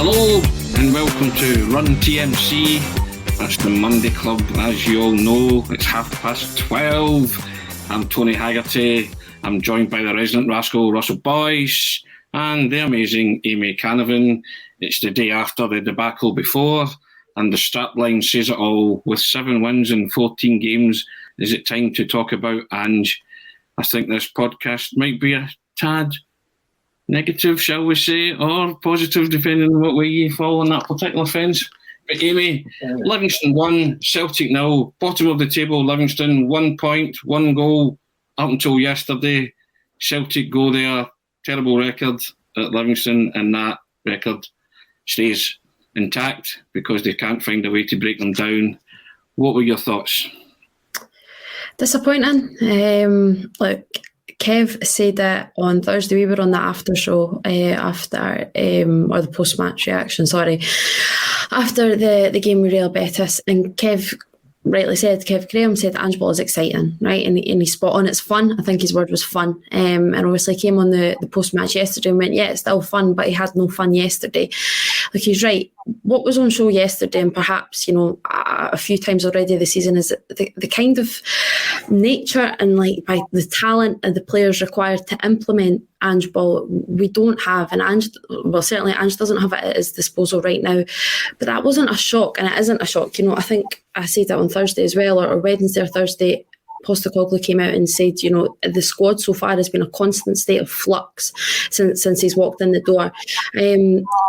Hello and welcome to Run TMC. That's the Monday Club. As you all know, it's 12:30. I'm Tony Haggerty. I'm joined by the resident rascal Russell Boyce and the amazing Amy Canavan. It's the day after the debacle before, and the strapline says it all. With 7 wins in 14 games, is it time to talk about Ange? I think this podcast might be a tad negative, shall we say, or positive, depending on what way you fall on that particular fence. But Amy, Livingston 1, Celtic 0, bottom of the table, Livingston 1 point, 1 goal up until yesterday. Celtic go there, terrible record at Livingston, and that record stays intact because they can't find a way to break them down. What were your thoughts? Disappointing. Look, Kev said it on Thursday. We were on the after show or the post-match reaction, after the game with Real Betis, and Kev rightly said, Kev Graham said Ange Ball is exciting, right? And he's spot on. It's fun. I think his word was fun. And obviously came on the post-match yesterday and went, yeah, it's still fun, but he had no fun yesterday. Like, he's right. What was on show yesterday, and perhaps, a few times already this season, is the kind of nature and by the talent and the players required to implement Ange Ball we don't have. And certainly Ange doesn't have it at his disposal right now. But that wasn't a shock, and it isn't a shock. I think I said that on Thursday as well, or Wednesday or Thursday. Postecoglou came out and said, the squad so far has been a constant state of flux since he's walked in the door.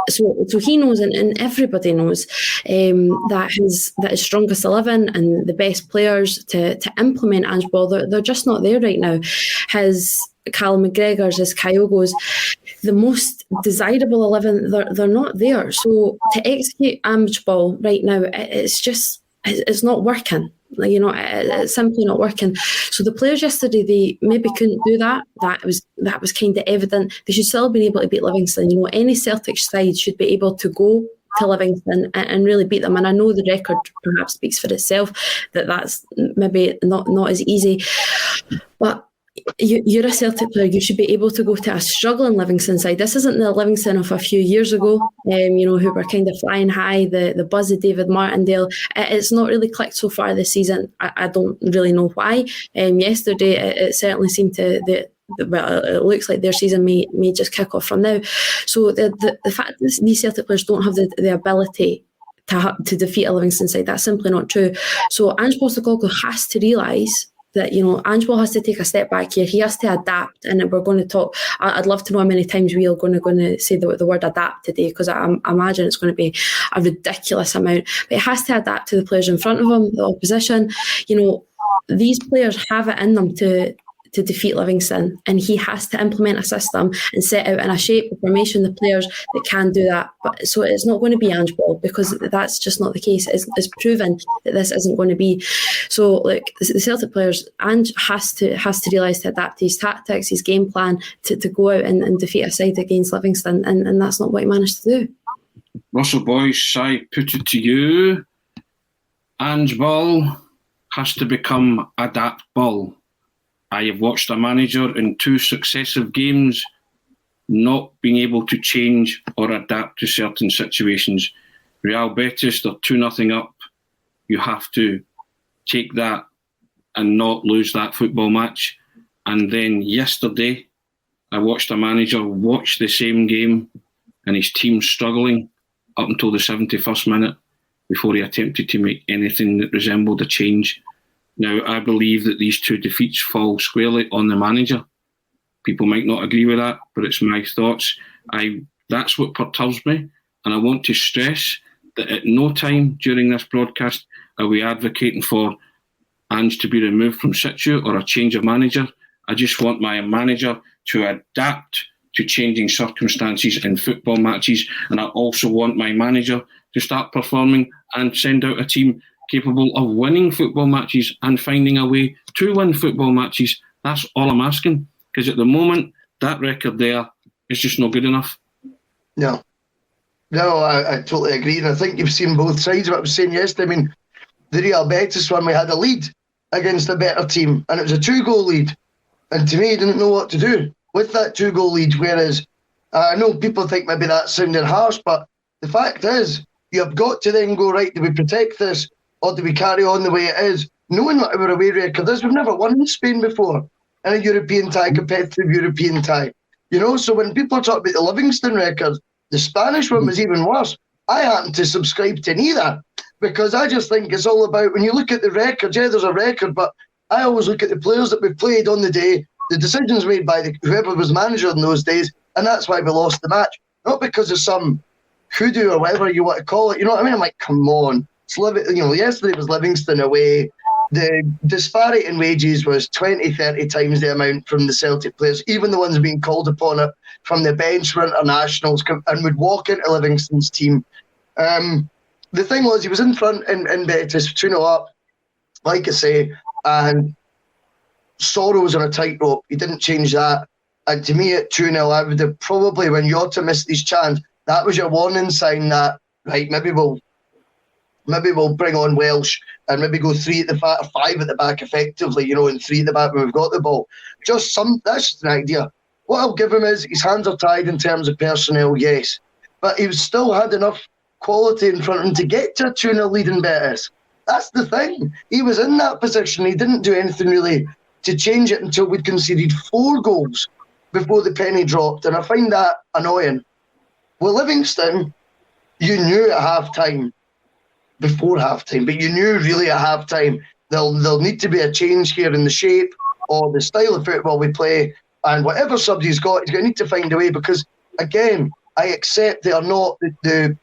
So he knows, and everybody knows, that his strongest 11 and the best players to implement Ange Ball, they're just not there right now. His Callum McGregor's, his Kyogos, the most desirable 11, they're not there. So to execute Ange Ball right now, it's not working. It's simply not working. So the players yesterday, they maybe couldn't do that. That was kind of evident. They should still have been able to beat Livingston. Any Celtic side should be able to go to Livingston and really beat them. And I know the record perhaps speaks for itself, that's maybe not as easy. But you're a Celtic player, you should be able to go to a struggling Livingston side. This isn't the Livingston of a few years ago, who were kind of flying high, the buzz of David Martindale. It's not really clicked so far this season. I don't really know why. Yesterday, it certainly seemed it looks like their season may just kick off from now. So the fact that these Celtic players don't have the ability to defeat a Livingston side, that's simply not true. So Ange Postecoglou has to realise that, Ange Ball has to take a step back here. He has to adapt, and we're going to talk. I'd love to know how many times we are going to say the word adapt today, because I imagine it's going to be a ridiculous amount. But he has to adapt to the players in front of him, the opposition. These players have it in them to defeat Livingston, and he has to implement a system and set out in a shape, a formation, the players that can do that. But so it's not going to be Ange Ball, because that's just not the case. It's proven that this isn't going to be. So the Celtic players, Ange has to realise to adapt his tactics, his game plan to go out and defeat a side against Livingston, and that's not what he managed to do. Russell Boyce, I put it to you. Ange Ball has to become adapt ball. I have watched a manager in 2 successive games not being able to change or adapt to certain situations. Real Betis, they're 2-0 up. You have to take that and not lose that football match. And then yesterday, I watched a manager watch the same game and his team struggling up until the 71st minute before he attempted to make anything that resembled a change. Now, I believe that these 2 defeats fall squarely on the manager. People might not agree with that, but it's my thoughts. That's what perturbs me, and I want to stress that at no time during this broadcast are we advocating for Ange to be removed from situ or a change of manager. I just want my manager to adapt to changing circumstances in football matches, and I also want my manager to start performing and send out a team capable of winning football matches and finding a way to win football matches. That's all I'm asking, because at the moment, that record there is just not good enough. No, I totally agree, and I think you've seen both sides of what I was saying yesterday. The Real Betis one, we had a lead against a better team, and it was a 2-goal lead, and to me, he didn't know what to do with that 2-goal lead, whereas I know people think maybe that sounded harsh, but The fact is, you've got to then go, right, do we protect this or do we carry on the way it is? Knowing what our away record is, we've never won in Spain before in a European tie, competitive European tie. So when people are talking about the Livingston record, the Spanish one was even worse. I happen to subscribe to neither because I just think it's all about, when you look at the record, yeah, there's a record, but I always look at the players that we've played on the day, the decisions made by whoever was manager in those days, and that's why we lost the match. Not because of some hoodoo or whatever you want to call it. You know what I mean? I'm like, come on. Yesterday was Livingston away. The disparity in wages was 20, 30 times the amount from the Celtic players, even the ones being called upon it from the bench for internationals and would walk into Livingston's team. The thing was, he was in front in Betis, 2-0 up, like I say, and Sorrow was on a tightrope. He didn't change that. And to me, at 2-0, I would have probably, when Jota missed his chance, that was your warning sign that, right, maybe we'll bring on Welsh and maybe go 3 at the back, 5 at the back effectively, and 3 at the back when we've got the ball. That's just an idea. What I'll give him is his hands are tied in terms of personnel, yes. But he still had enough quality in front of him to get to a 2-0 lead in Betis. That's the thing. He was in that position. He didn't do anything really to change it until we'd conceded 4 goals before the penny dropped. And I find that annoying. With Livingston, you knew at half-time, before half-time, but you knew really at half-time there'll need to be a change here in the shape or the style of football we play, and whatever sub he's going to need to find a way, because, again, I accept they are not the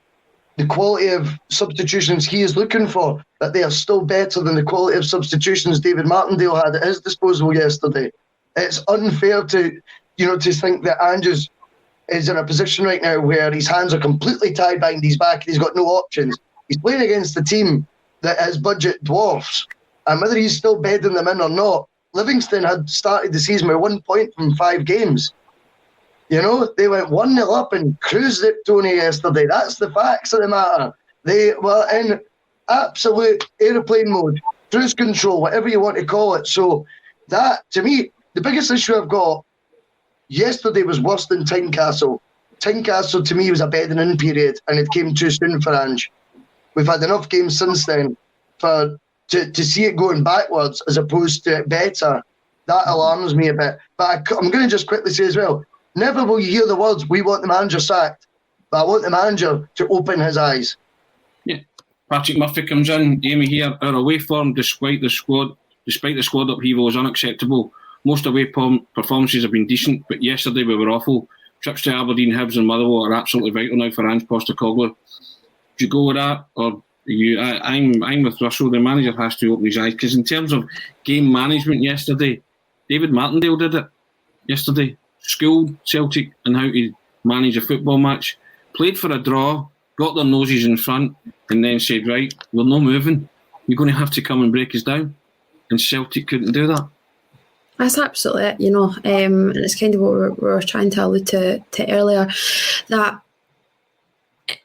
quality of substitutions he is looking for, but they are still better than the quality of substitutions David Martindale had at his disposal yesterday. It's unfair to think that Ange is in a position right now where his hands are completely tied behind his back and he's got no options. He's playing against a team that his budget dwarfs, and whether he's still bedding them in or not, Livingston had started the season with 1 point from 5 games. They went 1-0 up and cruised it, Tony, yesterday. That's the facts of the matter. They were in absolute aeroplane mode, cruise control, whatever you want to call it. So that, to me, the biggest issue I've got, yesterday was worse than Tynecastle. Tynecastle, to me, was a bedding in period, and it came too soon for Ange. We've had enough games since then to see it going backwards as opposed to better. That alarms me a bit. But I'm going to just quickly say as well, never will you hear the words, we want the manager sacked, but I want the manager to open his eyes. Yeah. Patrick Murphy comes in. Amy here, our away form, despite the squad upheaval, is unacceptable. Most away performances have been decent, but yesterday we were awful. Trips to Aberdeen, Hibs and Motherwell are absolutely vital now for Ange Postecoglou. Do you go with that, or I'm with Russell? The manager has to open his eyes, because in terms of game management yesterday, David Martindale did it yesterday. Schooled Celtic and how to manage a football match. Played for a draw, got their noses in front, and then said, right, we're not moving. You're going to have to come and break us down. And Celtic couldn't do that. That's absolutely it, and it's kind of what we were trying to allude to earlier, that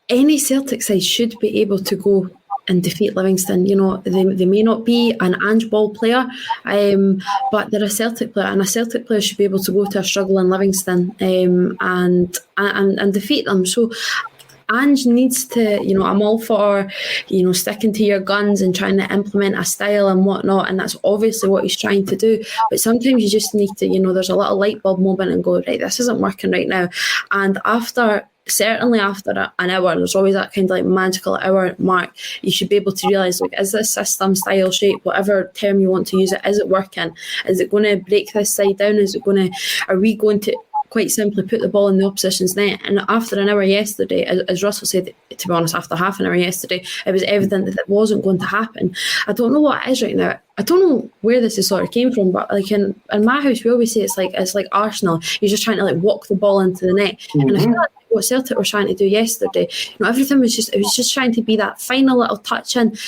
any Celtic side should be able to go and defeat Livingston. They may not be an Ange ball player, but they're a Celtic player, and a Celtic player should be able to go to a struggling Livingston and defeat them. So Ange needs to, I'm all for, sticking to your guns and trying to implement a style and whatnot, and that's obviously what he's trying to do. But sometimes you just need to, there's a little light bulb moment and go, right, this isn't working right now. And certainly after an hour, there's always that kind of like magical hour mark, you should be able to realise, like, is this system, style, shape, whatever term you want to use it, is it working? Is it going to break this side down? Are we going to quite simply put the ball in the opposition's net? And after an hour yesterday, as Russell said, to be honest, after half an hour yesterday, it was evident that it wasn't going to happen. I don't know what it is right now. I don't know where this is sort of came from, but like in my house, we always say it's like Arsenal. You're just trying to like walk the ball into the net. Mm-hmm. And I feel like what Celtic were trying to do yesterday, everything was just trying to be that final little touch in.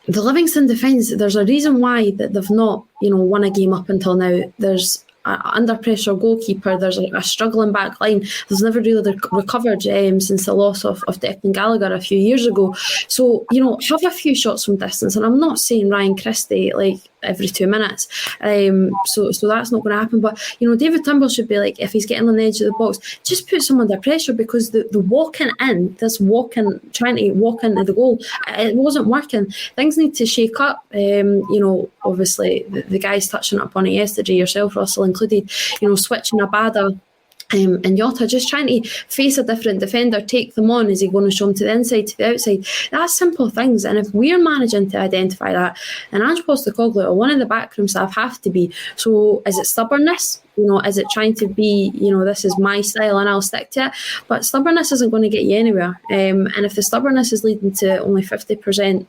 The Livingston defence, there's a reason why that they've not, won a game up until now. There's under pressure goalkeeper, there's a struggling back line. There's never really recovered since the loss of Declan Gallagher a few years ago. So, have a few shots from distance. And I'm not saying Ryan Christie, every 2 minutes. So that's not going to happen. But, David Timber should be like, if he's getting on the edge of the box, just put some under pressure, because the walking in, trying to walk into the goal, it wasn't working. Things need to shake up. Obviously, the guys touching up on it yesterday, yourself, Russell included, switching Abada and Jota, just trying to face a different defender, take them on. Is he going to show them to the inside, to the outside? That's simple things. And if we're managing to identify that, and Ange Postecoglou or one of the backroom staff have to be. So is it stubbornness? Is it trying to be, this is my style and I'll stick to it? But stubbornness isn't going to get you anywhere. And if the stubbornness is leading to only 50%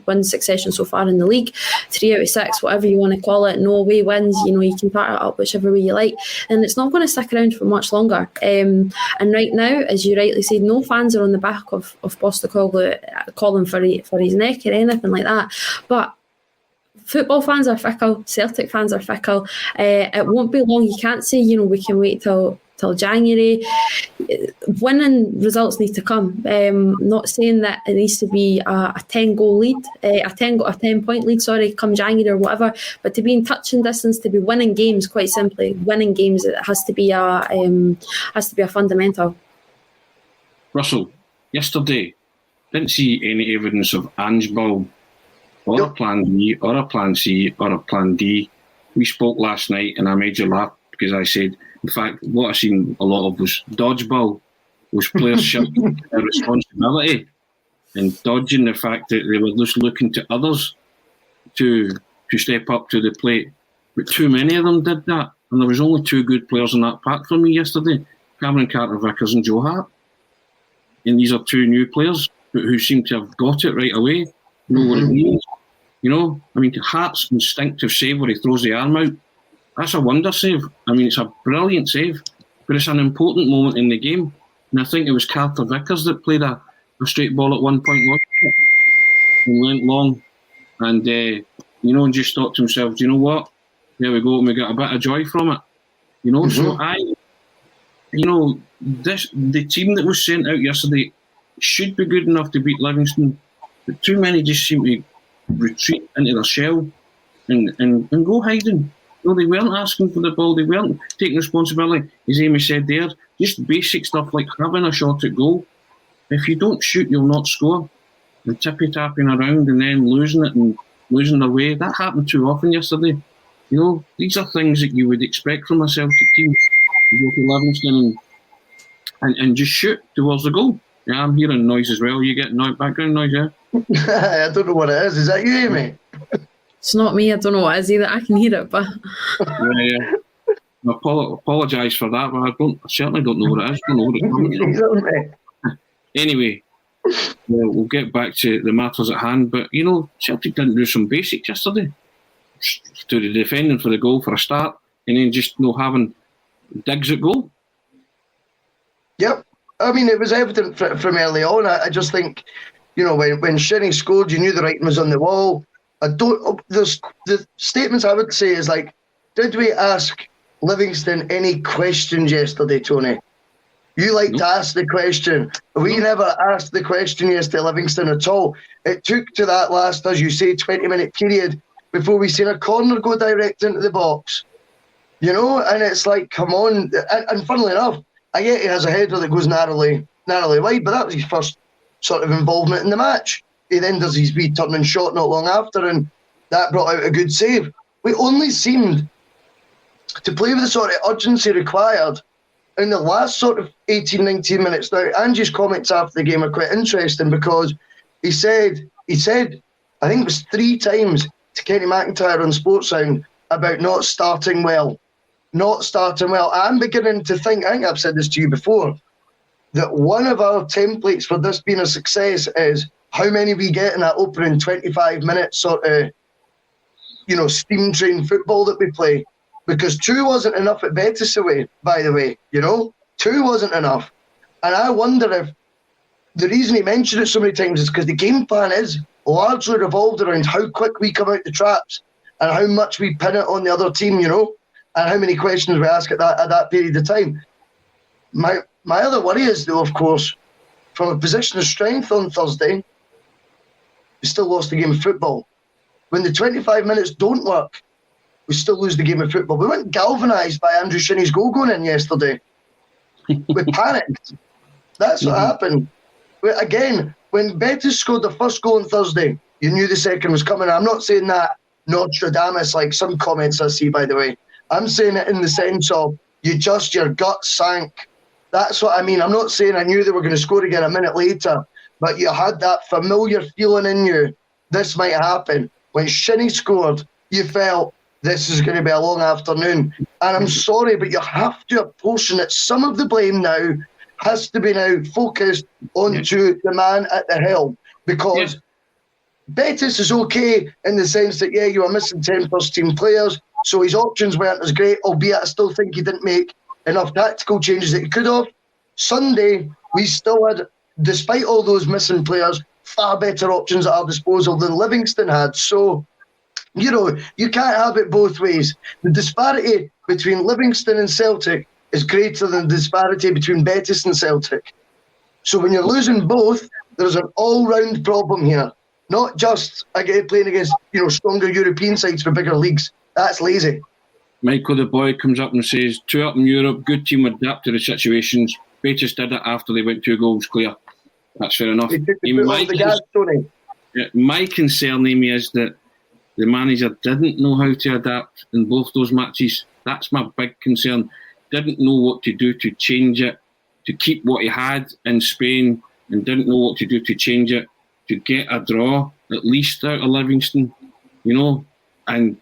win succession so far in the league, 3 out of 6, whatever you want to call it, no away wins, you can part it up whichever way you like, and it's not going to stick around for much longer. And right now, as you rightly said, no fans are on the back of Postecoglou calling for his neck or anything like that. But football fans are fickle, Celtic fans are fickle. It won't be long. You can't say, we can wait till January. Winning results need to come. Not saying that it needs to be a 10-goal lead, a 10-point lead, come January or whatever, but to be in touching distance, to be winning games, quite simply, winning games, it has to be a fundamental. Russell, yesterday, didn't see any evidence of Ange Ball or a plan B or a plan C or a plan D. We spoke last night and I made you laugh because I said, in fact, what I seen a lot of was dodgeball, was players shirking their responsibility and dodging the fact that they were just looking to others to step up to the plate. But too many of them did that, and there was only 2 good players in that pack for me yesterday, Cameron Carter-Vickers and Joe Hart. And these are 2 new players who seem to have got it right away, know what it means. Hart's instinctive save where he throws the arm out, that's a wonder save. It's a brilliant save, but it's an important moment in the game. And I think it was Carter-Vickers that played a straight ball at one point, and went long, and and just thought to himself, do you know what? There we go, and we got a bit of joy from it. So the team that was sent out yesterday should be good enough to beat Livingston, but too many just seem to retreat into their shell and go hiding. They weren't asking for the ball, they weren't taking responsibility, as Amy said there. Just basic stuff like having a shot at goal. If you don't shoot, you'll not score. And tippy-tapping around and then losing it and losing their way, that happened too often yesterday. These are things that you would expect from a Celtic team. You go to Livingston and just shoot towards the goal. Yeah, I'm hearing noise as well. You get background noise, yeah? I don't know what it is. Is that you, Amy? It's not me, I don't know what it is either. I can hear it, but... Yeah. I apologise for that, but I certainly don't know what it is. I don't know what it's coming from. Anyway, we'll get back to the matters at hand, but, Celtic didn't do some basics yesterday. To the defending for the goal for a start, and then just having digs at goal. Yep. It was evident from early on. I just think, when Shinnie scored, you knew the writing was on the wall. The statements I would say is like, did we ask Livingston any questions yesterday, Tony? You like to ask the question. We never asked the question yesterday, Livingston, at all. It took to that last, as you say, 20-minute period before we seen a corner go direct into the box. And it's like, come on. And funnily enough, I get he has a header that goes narrowly wide, but that was his first sort of involvement in the match. He then does his wee turning shot not long after, and that brought out a good save. We only seemed to play with the sort of urgency required in the last sort of 18, 19 minutes. Now, Ange's comments after the game are quite interesting because he said, I think it was 3 times to Kenny McIntyre on Sportsound about not starting well. I'm beginning to think, I think I've said this to you before, that one of our templates for this being a success is how many we get in that opening 25 minutes sort of, steam train football that we play. Because 2 wasn't enough at Betis away, by the way, 2 wasn't enough. And I wonder if the reason he mentioned it so many times is because the game plan is largely revolved around how quick we come out the traps and how much we pin it on the other team, and how many questions we ask at that period of time. My other worry is, though, of course, from a position of strength on Thursday, we still lost the game of football. when the 25 minutes don't work, we still lose the game of football. We weren't galvanised by Andrew Shinney's goal going in yesterday. We panicked. That's what happened. Again, when Betis scored the first goal on Thursday, you knew the second was coming. I'm not saying that Nostradamus, like some comments I see, by the way. I'm saying it in the sense of your gut sank. That's what I mean. I'm not saying I knew they were going to score again a minute later, but you had that familiar feeling in you, this might happen. When Shinnie scored, you felt this is going to be a long afternoon. And I'm sorry, but you have to apportion it. Some of the blame now has to be now focused onto the man at the helm, because Betis is okay in the sense that, you were missing 10 first-team players, so his options weren't as great, albeit I still think he didn't make enough tactical changes that he could have. Sunday, we still had, despite all those missing players, far better options at our disposal than Livingston had. So, you can't have it both ways. The disparity between Livingston and Celtic is greater than the disparity between Betis and Celtic. So when you're losing both, there's an all-round problem here. Not just playing against stronger European sides for bigger leagues. That's lazy. Michael the boy comes up and says, 2 up in Europe, good team would adapt to the situations. Betis did it after they went 2 goals clear. That's fair enough. My concern, Amy, is that the manager didn't know how to adapt in both those matches. That's my big concern. Didn't know what to do to change it, to keep what he had in Spain, and didn't know what to do to change it, to get a draw, at least out of Livingston, and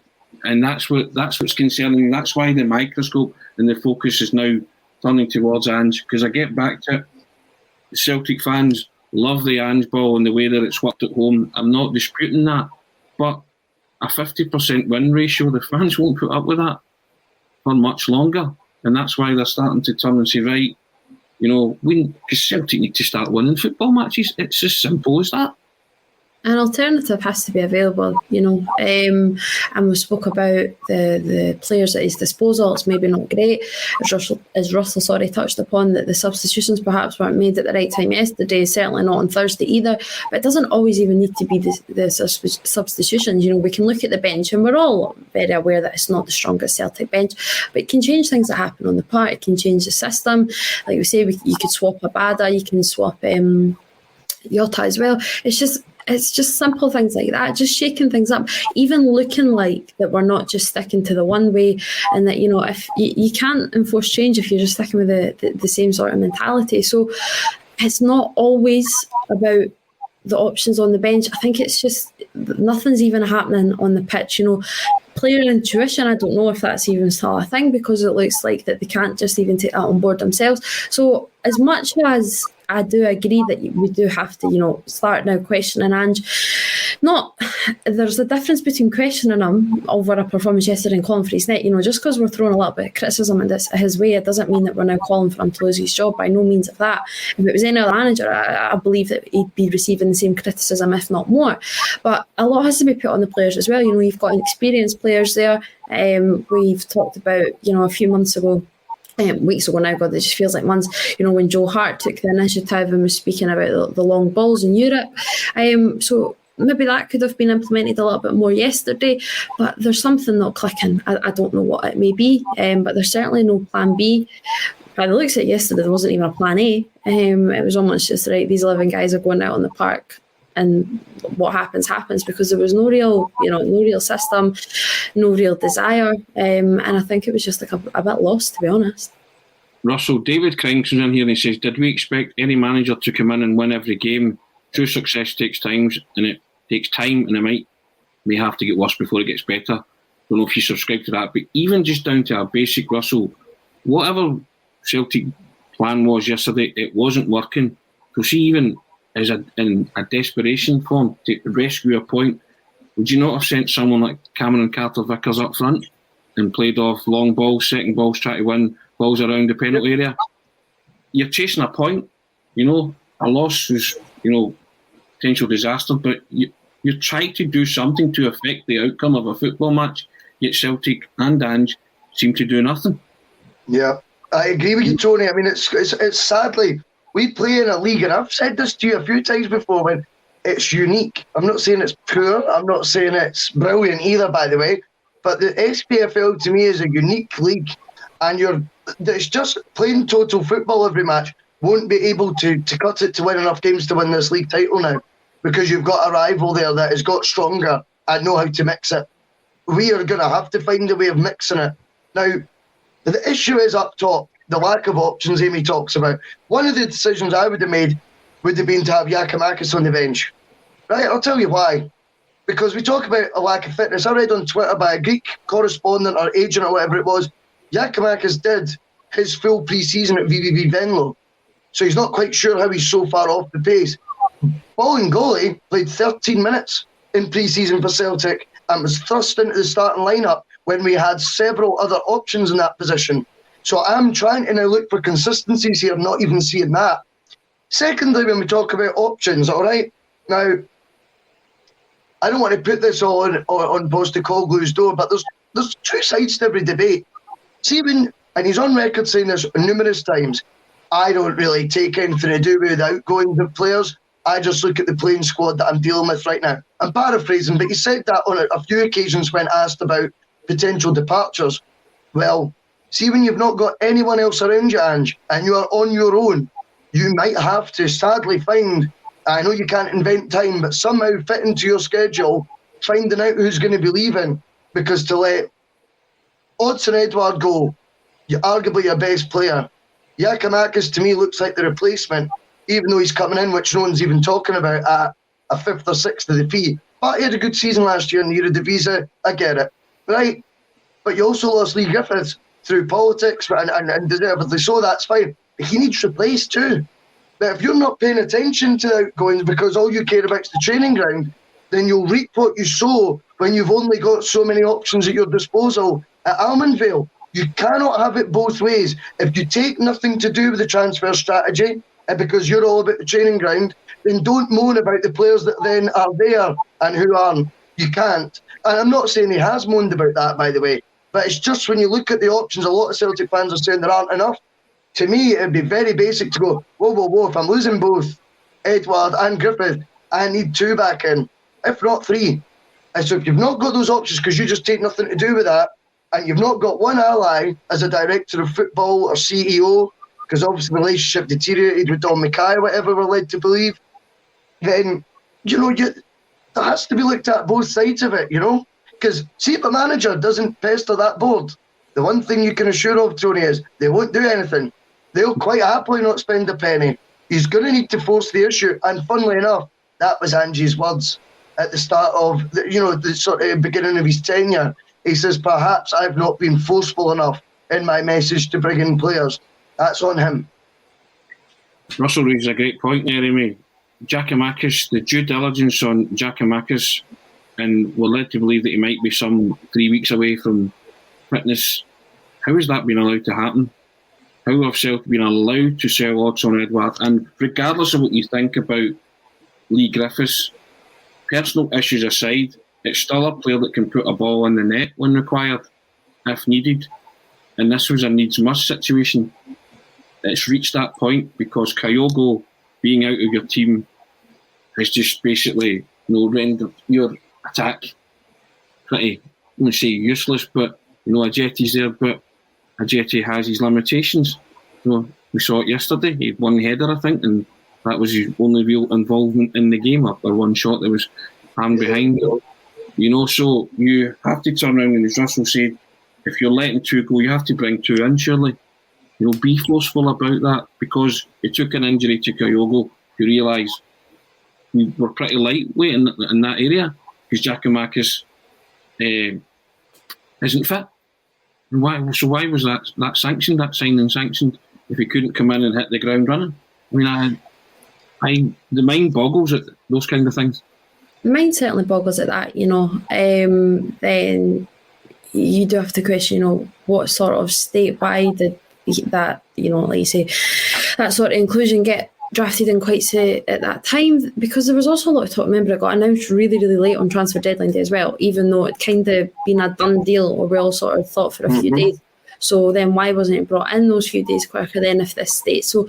that's what's concerning. That's why the microscope and the focus is now turning towards Ange, because I get back to it. Celtic fans love the Ange ball and the way that it's worked at home. I'm not disputing that, but a 50% win ratio, the fans won't put up with that for much longer, and that's why they're starting to turn and say, right, because Celtic need to start winning football matches. It's as simple as that. An alternative has to be available, and we spoke about the players at his disposal. It's maybe not great, as Russell touched upon, that the substitutions perhaps weren't made at the right time yesterday, certainly not on Thursday either, but it doesn't always even need to be the substitutions. We can look at the bench, and we're all very aware that it's not the strongest Celtic bench, but it can change things that happen on the part. It can change the system. Like we say, you could swap Abada, you can swap Jota as well. It's just simple things like that, just shaking things up, even looking like that we're not just sticking to the one way, and that, if you can't enforce change if you're just sticking with the same sort of mentality. So it's not always about the options on the bench. I think it's just nothing's even happening on the pitch. Player intuition, I don't know if that's even still a thing, because it looks like that they can't just even take that on board themselves. So as much as I do agree that we do have to, start now questioning Ange. There's a difference between questioning him over a performance yesterday and calling for his net. Just because we're throwing a little bit of criticism in his way, it doesn't mean that we're now calling for him to lose his job. By no means of that. If it was any other manager, I believe that he'd be receiving the same criticism, if not more. But a lot has to be put on the players as well. You've got experienced players there. We've talked about, a few months ago, weeks ago now, God, it just feels like months, when Joe Hart took the initiative and was speaking about the long balls in Europe. So maybe that could have been implemented a little bit more yesterday, but there's something not clicking. I don't know what it may be, but there's certainly no plan B. By the looks at yesterday, there wasn't even a plan A. It was almost just, right, these 11 guys are going out on the park, and what happens, because there was no real system, no real desire, and I think it was just like a bit lost, to be honest. Russell, David Cranks is in here and he says, did we expect any manager to come in and win every game? True success takes time, and it may have to get worse before it gets better. Don't know if you subscribe to that, but even just down to our basic, Russell, whatever Celtic plan was yesterday, it wasn't working. So see, even as in a desperation form to rescue a point, would you not have sent someone like Cameron Carter-Vickers up front and played off long balls, second balls, try to win balls around the penalty area? You're chasing a point, a loss is, potential disaster, but you're trying to do something to affect the outcome of a football match, yet Celtic and Ange seem to do nothing. Yeah, I agree with you, Tony. I mean, it's sadly, we play in a league, and I've said this to you a few times before, when it's unique. I'm not saying it's poor. I'm not saying it's brilliant either, by the way. But the SPFL to me is a unique league, and it's just playing total football every match won't be able to cut it to win enough games to win this league title now, because you've got a rival there that has got stronger and know how to mix it. We are going to have to find a way of mixing it. Now, the issue is up top, the lack of options Amy talks about. One of the decisions I would have made would have been to have Giakoumakis on the bench. Right, I'll tell you why. Because we talk about a lack of fitness. I read on Twitter by a Greek correspondent or agent or whatever it was, Giakoumakis did his full pre-season at VVV Venlo. So he's not quite sure how he's so far off the pace. Bolingoli played 13 minutes in pre-season for Celtic and was thrust into the starting lineup when we had several other options in that position. So I'm trying to now look for consistencies here, not even seeing that. Secondly, when we talk about options, all right, now, I don't want to put this all on Postecoglou's door, but there's two sides to every debate. See, and he's on record saying this numerous times, I don't really take anything to do with outgoing players. I just look at the playing squad that I'm dealing with right now. I'm paraphrasing, but he said that on a few occasions when asked about potential departures. Well, see, when you've not got anyone else around you, Ange, and you are on your own, you might have to sadly find, I know you can't invent time, but somehow fit into your schedule, finding out who's going to be leaving, because to let Odsonne Edouard go, you're arguably your best player. Giakoumakis to me looks like the replacement, even though he's coming in, which no one's even talking about, at a fifth or sixth of the fee. But he had a good season last year in the Eredivisie, I get it, right? But you also lost Lee Griffiths through politics, and deservedly so, that's fine. But he needs replaced too. But if you're not paying attention to the outgoings because all you care about is the training ground, then you'll reap what you sow when you've only got so many options at your disposal at Almondvale. You cannot have it both ways. If you take nothing to do with the transfer strategy, and because you're all about the training ground, then don't moan about the players that then are there and who aren't. You can't. And I'm not saying he has moaned about that, by the way, but it's just when you look at the options, a lot of Celtic fans are saying there aren't enough. To me, it'd be very basic to go, whoa, if I'm losing both Edouard and Griffith, I need two back in, if not three. And so if you've not got those options because you just take nothing to do with that, and you've not got one ally as a director of football or CEO, because obviously the relationship deteriorated with Don Mackay, whatever we're led to believe, then, there has to be looked at both sides of it, Because see if a manager doesn't pester that board, the one thing you can assure of, Tony, is they won't do anything. They'll quite happily not spend a penny. He's going to need to force the issue. And funnily enough, that was Ange's words at the start of, the sort of beginning of his tenure. He says, perhaps I've not been forceful enough in my message to bring in players. That's on him. Russell raises a great point there, Amy. Giakoumakis, the due diligence on Giakoumakis, and we're led to believe that he might be some 3 weeks away from fitness. How has that been allowed to happen? How have Celtic been allowed to sell Odsonne Edouard? And regardless of what you think about Lee Griffiths, personal issues aside, it's still a player that can put a ball in the net when required, if needed. And this was a needs-must situation. It's reached that point because Kyogo being out of your team has just basically rendered your attack pretty, I wouldn't say useless, but Ajetti's there, but Haggerty has his limitations. We saw it yesterday. He had one header, I think, and that was his only real involvement in the game, or one shot that was hand behind. So you have to turn around, and as Russell said, if you're letting two go, you have to bring two in, surely. Be forceful about that, because it took an injury to Kyogo to realise we were pretty lightweight in that area, because Giakoumakis isn't fit. Why was that sanctioned, that signing sanctioned, if he couldn't come in and hit the ground running? The mind boggles at those kind of things. The mind certainly boggles at that, then you do have to question, what sort of state, why did that, like you say, that sort of inclusion get drafted in quite at that time, because there was also a lot of talk. Remember, it got announced really, really late on transfer deadline day as well, even though it kind of been a done deal, or we all sort of thought for a few days. So then why wasn't it brought in those few days quicker then if this state? So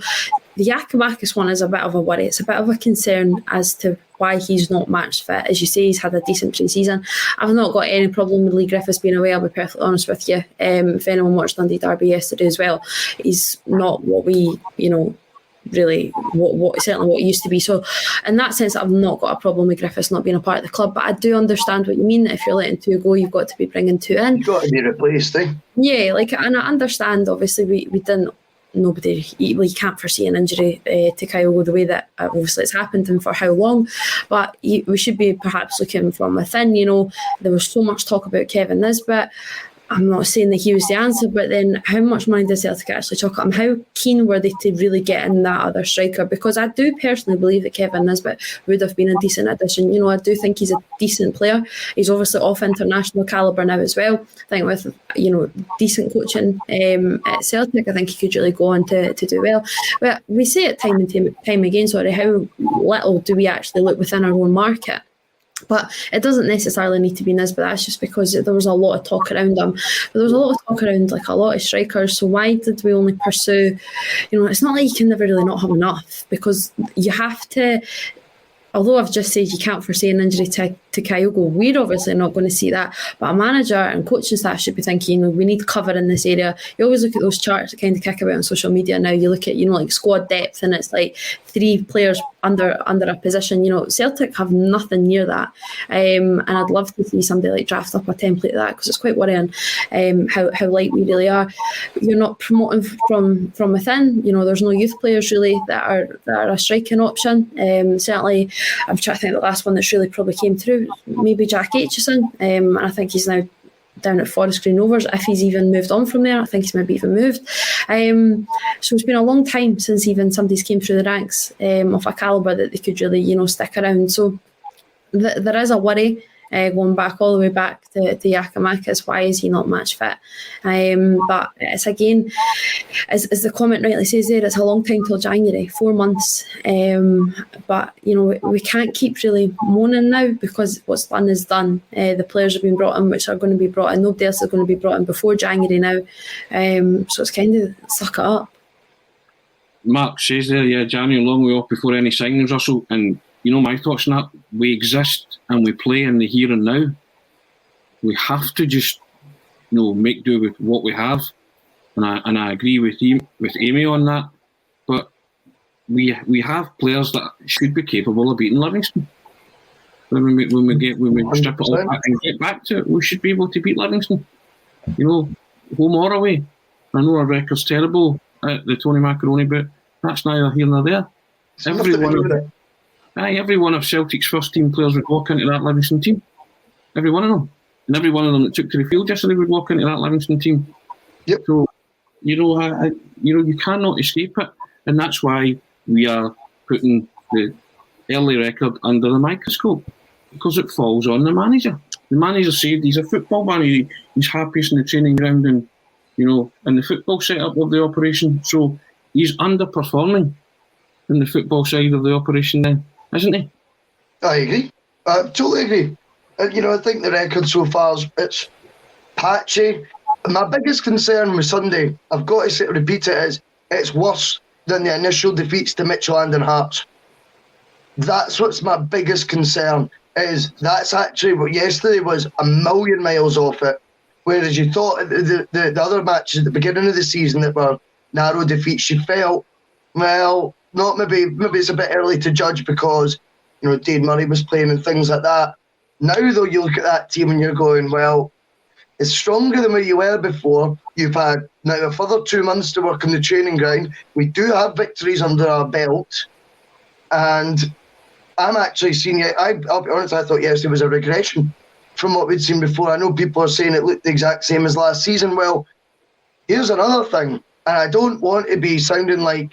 the Giakoumakis one is a bit of a worry. It's a bit of a concern as to why he's not match fit. As you say, he's had a decent pre-season. I've not got any problem with Lee Griffiths being away, I'll be perfectly honest with you. If anyone watched Dundee Derby yesterday as well, he's not what we, really what certainly what it used to be. So in that sense, I've not got a problem with Griffiths not being a part of the club, but I do understand what you mean, that if you're letting 2 go, you've got to be bringing 2 in. You've got to be replaced, eh? Yeah, and I understand, obviously we didn't, you can't foresee an injury to Kyogo the way that obviously it's happened and for how long, but we should be perhaps looking from within. There was so much talk about Kevin Nisbet. I'm not saying that he was the answer, but then how much money does Celtic actually chuck at him? How keen were they to really get in that other striker? Because I do personally believe that Kevin Nisbet would have been a decent addition. I do think he's a decent player. He's obviously off international calibre now as well. I think with, decent coaching at Celtic, I think he could really go on to do well. But we say it time and time again, how little do we actually look within our own market? But it doesn't necessarily need to be Nisbet. That's just because there was a lot of talk around him. But there was a lot of talk around a lot of strikers. So why did we only pursue? It's not like you can never really not have enough, because you have to. Although I've just said you can't foresee an injury to Kyogo, we're obviously not going to see that. But a manager and coaching staff should be thinking, we need cover in this area. You always look at those charts that kind of kick about on social media now. You look at, squad depth, and it's like 3 players under a position. Celtic have nothing near that. And I'd love to see somebody draft up a template of that, because it's quite worrying how light we really are. You're not promoting from within. There's no youth players really that are a striking option. Certainly, I'm trying to think the last one that's really probably came through, maybe Jack Aitchison, and I think he's now down at Forest Green Rovers, if he's even moved on from there. I think he's maybe even moved. So it's been a long time since even somebody's came through the ranks of a calibre that they could really, stick around. So there is a worry. Going back all the way back to Giakoumakis, why is he not match fit? But it's again, as the comment rightly says there, it's a long time till January, 4 months. But we can't keep really moaning now, because what's done is done. The players have been brought in, which are going to be brought in. Nobody else is going to be brought in before January now. So it's kind of suck it up. Mark says there, January, long way off before any signings, Russell, and my thoughts on that. We exist and we play in the here and now. We have to just, make do with what we have, and I agree with Amy on that. But we have players that should be capable of beating Livingston. When we strip it all back and get back to it, we should be able to beat Livingston. Home or away. I know our record's terrible at the Tony Macaroni, but that's neither here nor there. Every one of Celtic's first team players would walk into that Livingston team. Every one of them. And every one of them that took to the field yesterday would walk into that Livingston team. Yep. So, you cannot escape it. And that's why we are putting the early record under the microscope, because it falls on the manager. The manager said he's a football man. He's happiest in the training ground and, in the football setup of the operation. So he's underperforming in the football side of the operation then, isn't he? I agree. I totally agree. I think the record so far it's patchy. My biggest concern with Sunday, I've got to repeat it, is it's worse than the initial defeats to Midtjylland and Hearts. That's what's my biggest concern, is that's actually what yesterday was a million miles off it. Whereas you thought the other matches at the beginning of the season that were narrow defeats, you felt, well, not maybe it's a bit early to judge because, Dane Murray was playing and things like that. Now, though, you look at that team and you're going, well, it's stronger than where you were before. You've had now a further 2 months to work on the training ground. We do have victories under our belt. And I'm actually seeing it. I'll be honest, I thought yesterday was a regression from what we'd seen before. I know people are saying it looked the exact same as last season. Well, here's another thing. And I don't want to be sounding like,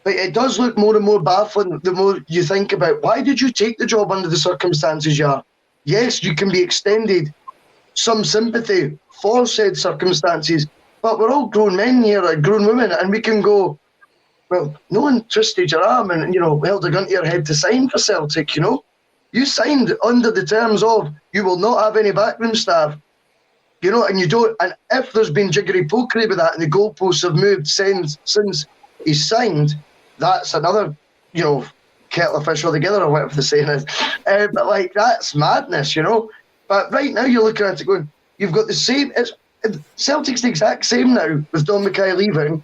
but it does look more and more baffling the more you think about, why did you take the job under the circumstances you are? Yes, you can be extended some sympathy for said circumstances, but we're all grown men here, like grown women, and we can go, well, no one twisted your arm and, held a gun to your head to sign for Celtic, You signed under the terms of, you will not have any backroom staff, and you don't, and if there's been jiggery-pokery with that and the goalposts have moved since he's signed, that's another, kettle of fish altogether, or whatever the saying is. But like, that's madness, you know. But right now you're looking at it going, you've got the same. Celtic's the exact same now with Don Mackay leaving.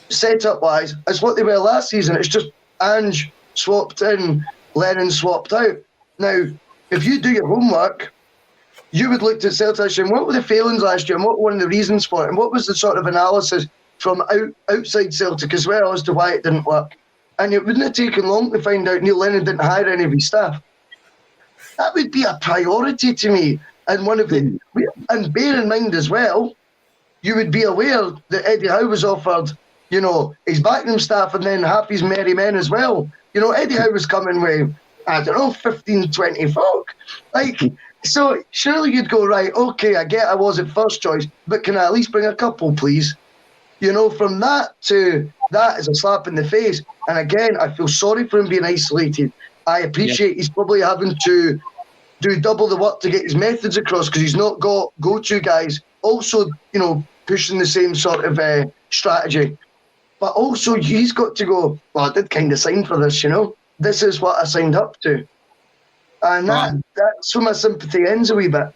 Set-up wise, as what they were last season. It's just Ange swapped in, Lennon swapped out. Now, if you do your homework, you would look at Celtic and what were the failings last year and what were one of the reasons for it, and what was the sort of analysis from outside Celtic as well as to why it didn't work. And it wouldn't have taken long to find out Neil Lennon didn't hire any of his staff. That would be a priority to me. And and bear in mind as well, you would be aware that Eddie Howe was offered, you know, his backroom staff and then half his merry men as well. You know, Eddie Howe was coming with, I don't know, 15, 20 folk. Like, so surely you'd go, right, okay, I get I wasn't first choice, but can I at least bring a couple, please? You know, from that to that is a slap in the face. And again, I feel sorry for him being isolated. I appreciate he's probably having to do double the work to get his methods across because he's not got go-to guys also, you know, pushing the same sort of strategy. But also he's got to go, well, I did kind of sign for this, you know. This is what I signed up to. And that's where my sympathy ends a wee bit.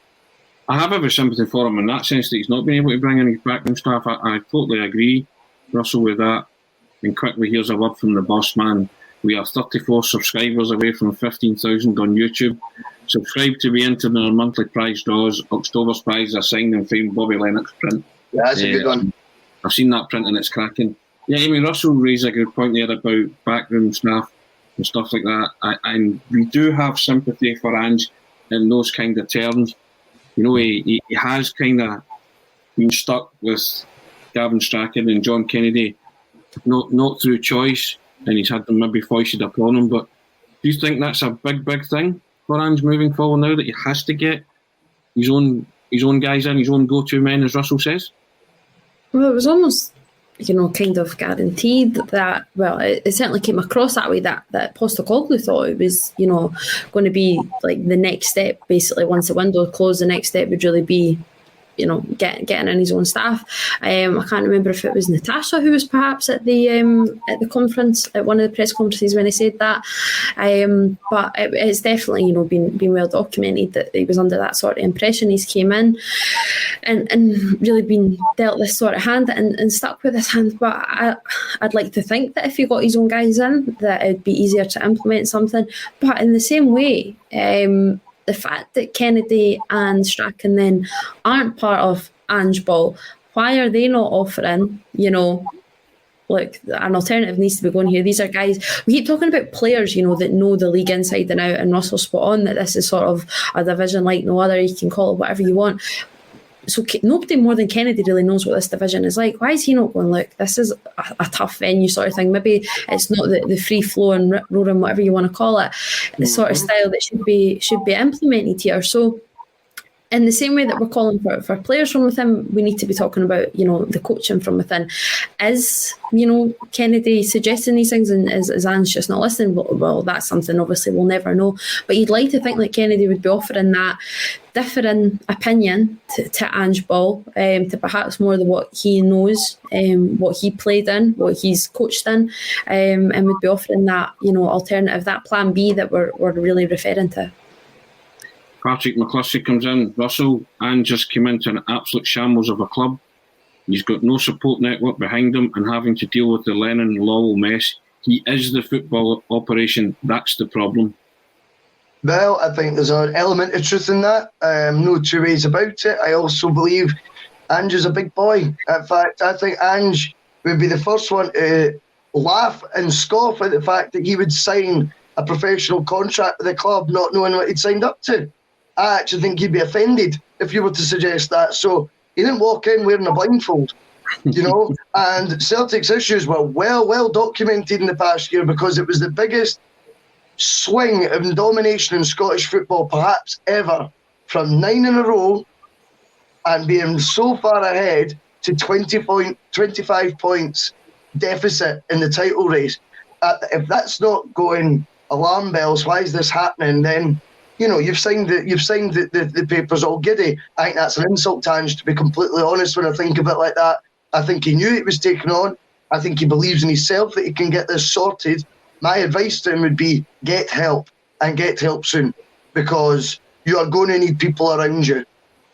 I have every sympathy for him in that sense that he's not been able to bring in his backroom staff. I totally agree, Russell, with that. And quickly, here's a word from the boss man. We are 34 subscribers away from 15,000 on YouTube. Subscribe to be entered in our monthly prize draws. October's prize is a signed and framed Bobby Lennox print. Yeah, that's a good one. I've seen that print and it's cracking. Yeah, I mean, Russell raised a good point there about backroom staff and stuff like that. And we do have sympathy for Ange in those kind of terms. You know, he has kind of been stuck with Gavin Strachan and John Kennedy, not through choice, and he's had them maybe foisted upon him. But do you think that's a big thing for Ange moving forward now, that he has to get his own guys in, his own go-to men, as Russell says? Well, it was almost, you know, kind of guaranteed that, well, it certainly came across that way, that Postecoglou thought it was, you know, going to be like the next step. Basically, once the window closed, the next step would really be, you know, getting in his own staff. I can't remember if it was Natasha who was perhaps at the conference, at one of the press conferences when he said that. But it's definitely, you know, been well documented that he was under that sort of impression. He's came in and really been dealt this sort of hand and stuck with this hand. But I'd like to think that if he got his own guys in, that it'd be easier to implement something. But in the same way, the fact that Kennedy and Strachan then aren't part of Ange Ball, why are they not offering, you know, look, an alternative needs to be going here. These are guys, we keep talking about players, you know, that know the league inside and out, and Russell's spot on that this is sort of a division like no other. You can call it whatever you want. So nobody more than Kennedy really knows what this division is like. Why is he not going, look, this is a tough venue sort of thing. Maybe it's not the free-flowing, roaring, whatever you want to call it, the sort of style that should be implemented here. So in the same way that we're calling for players from within, we need to be talking about, you know, the coaching from within. Is, you know, Kennedy suggesting these things and is Ange just not listening? Well, that's something obviously we'll never know. But you'd like to think that Kennedy would be offering that differing opinion to Ange Ball, to perhaps more than what he knows, what he played in, what he's coached in, and would be offering that, you know, alternative, that plan B that we're really referring to. Patrick McCluskey comes in. Russell, Ange just came into an absolute shambles of a club. He's got no support network behind him and having to deal with the Lennon Lowell mess. He is the football operation. That's the problem. Well, I think there's an element of truth in that. No two ways about it. I also believe Ange is a big boy. In fact, I think Ange would be the first one to laugh and scoff at the fact that he would sign a professional contract with the club not knowing what he'd signed up to. I actually think he'd be offended if you were to suggest that. So he didn't walk in wearing a blindfold, you know. And Celtic's issues were well documented in the past year because it was the biggest swing of domination in Scottish football perhaps ever, from 9 in a row and being so far ahead to 25 points deficit in the title race. If that's not going alarm bells, why is this happening? Then, you know, you've signed the papers all giddy. I think that's an insult to Ange, to be completely honest, when I think of it like that. I think he knew it was taken on. I think he believes in himself that he can get this sorted. my advice to him would be get help, and get help soon, because you are going to need people around you.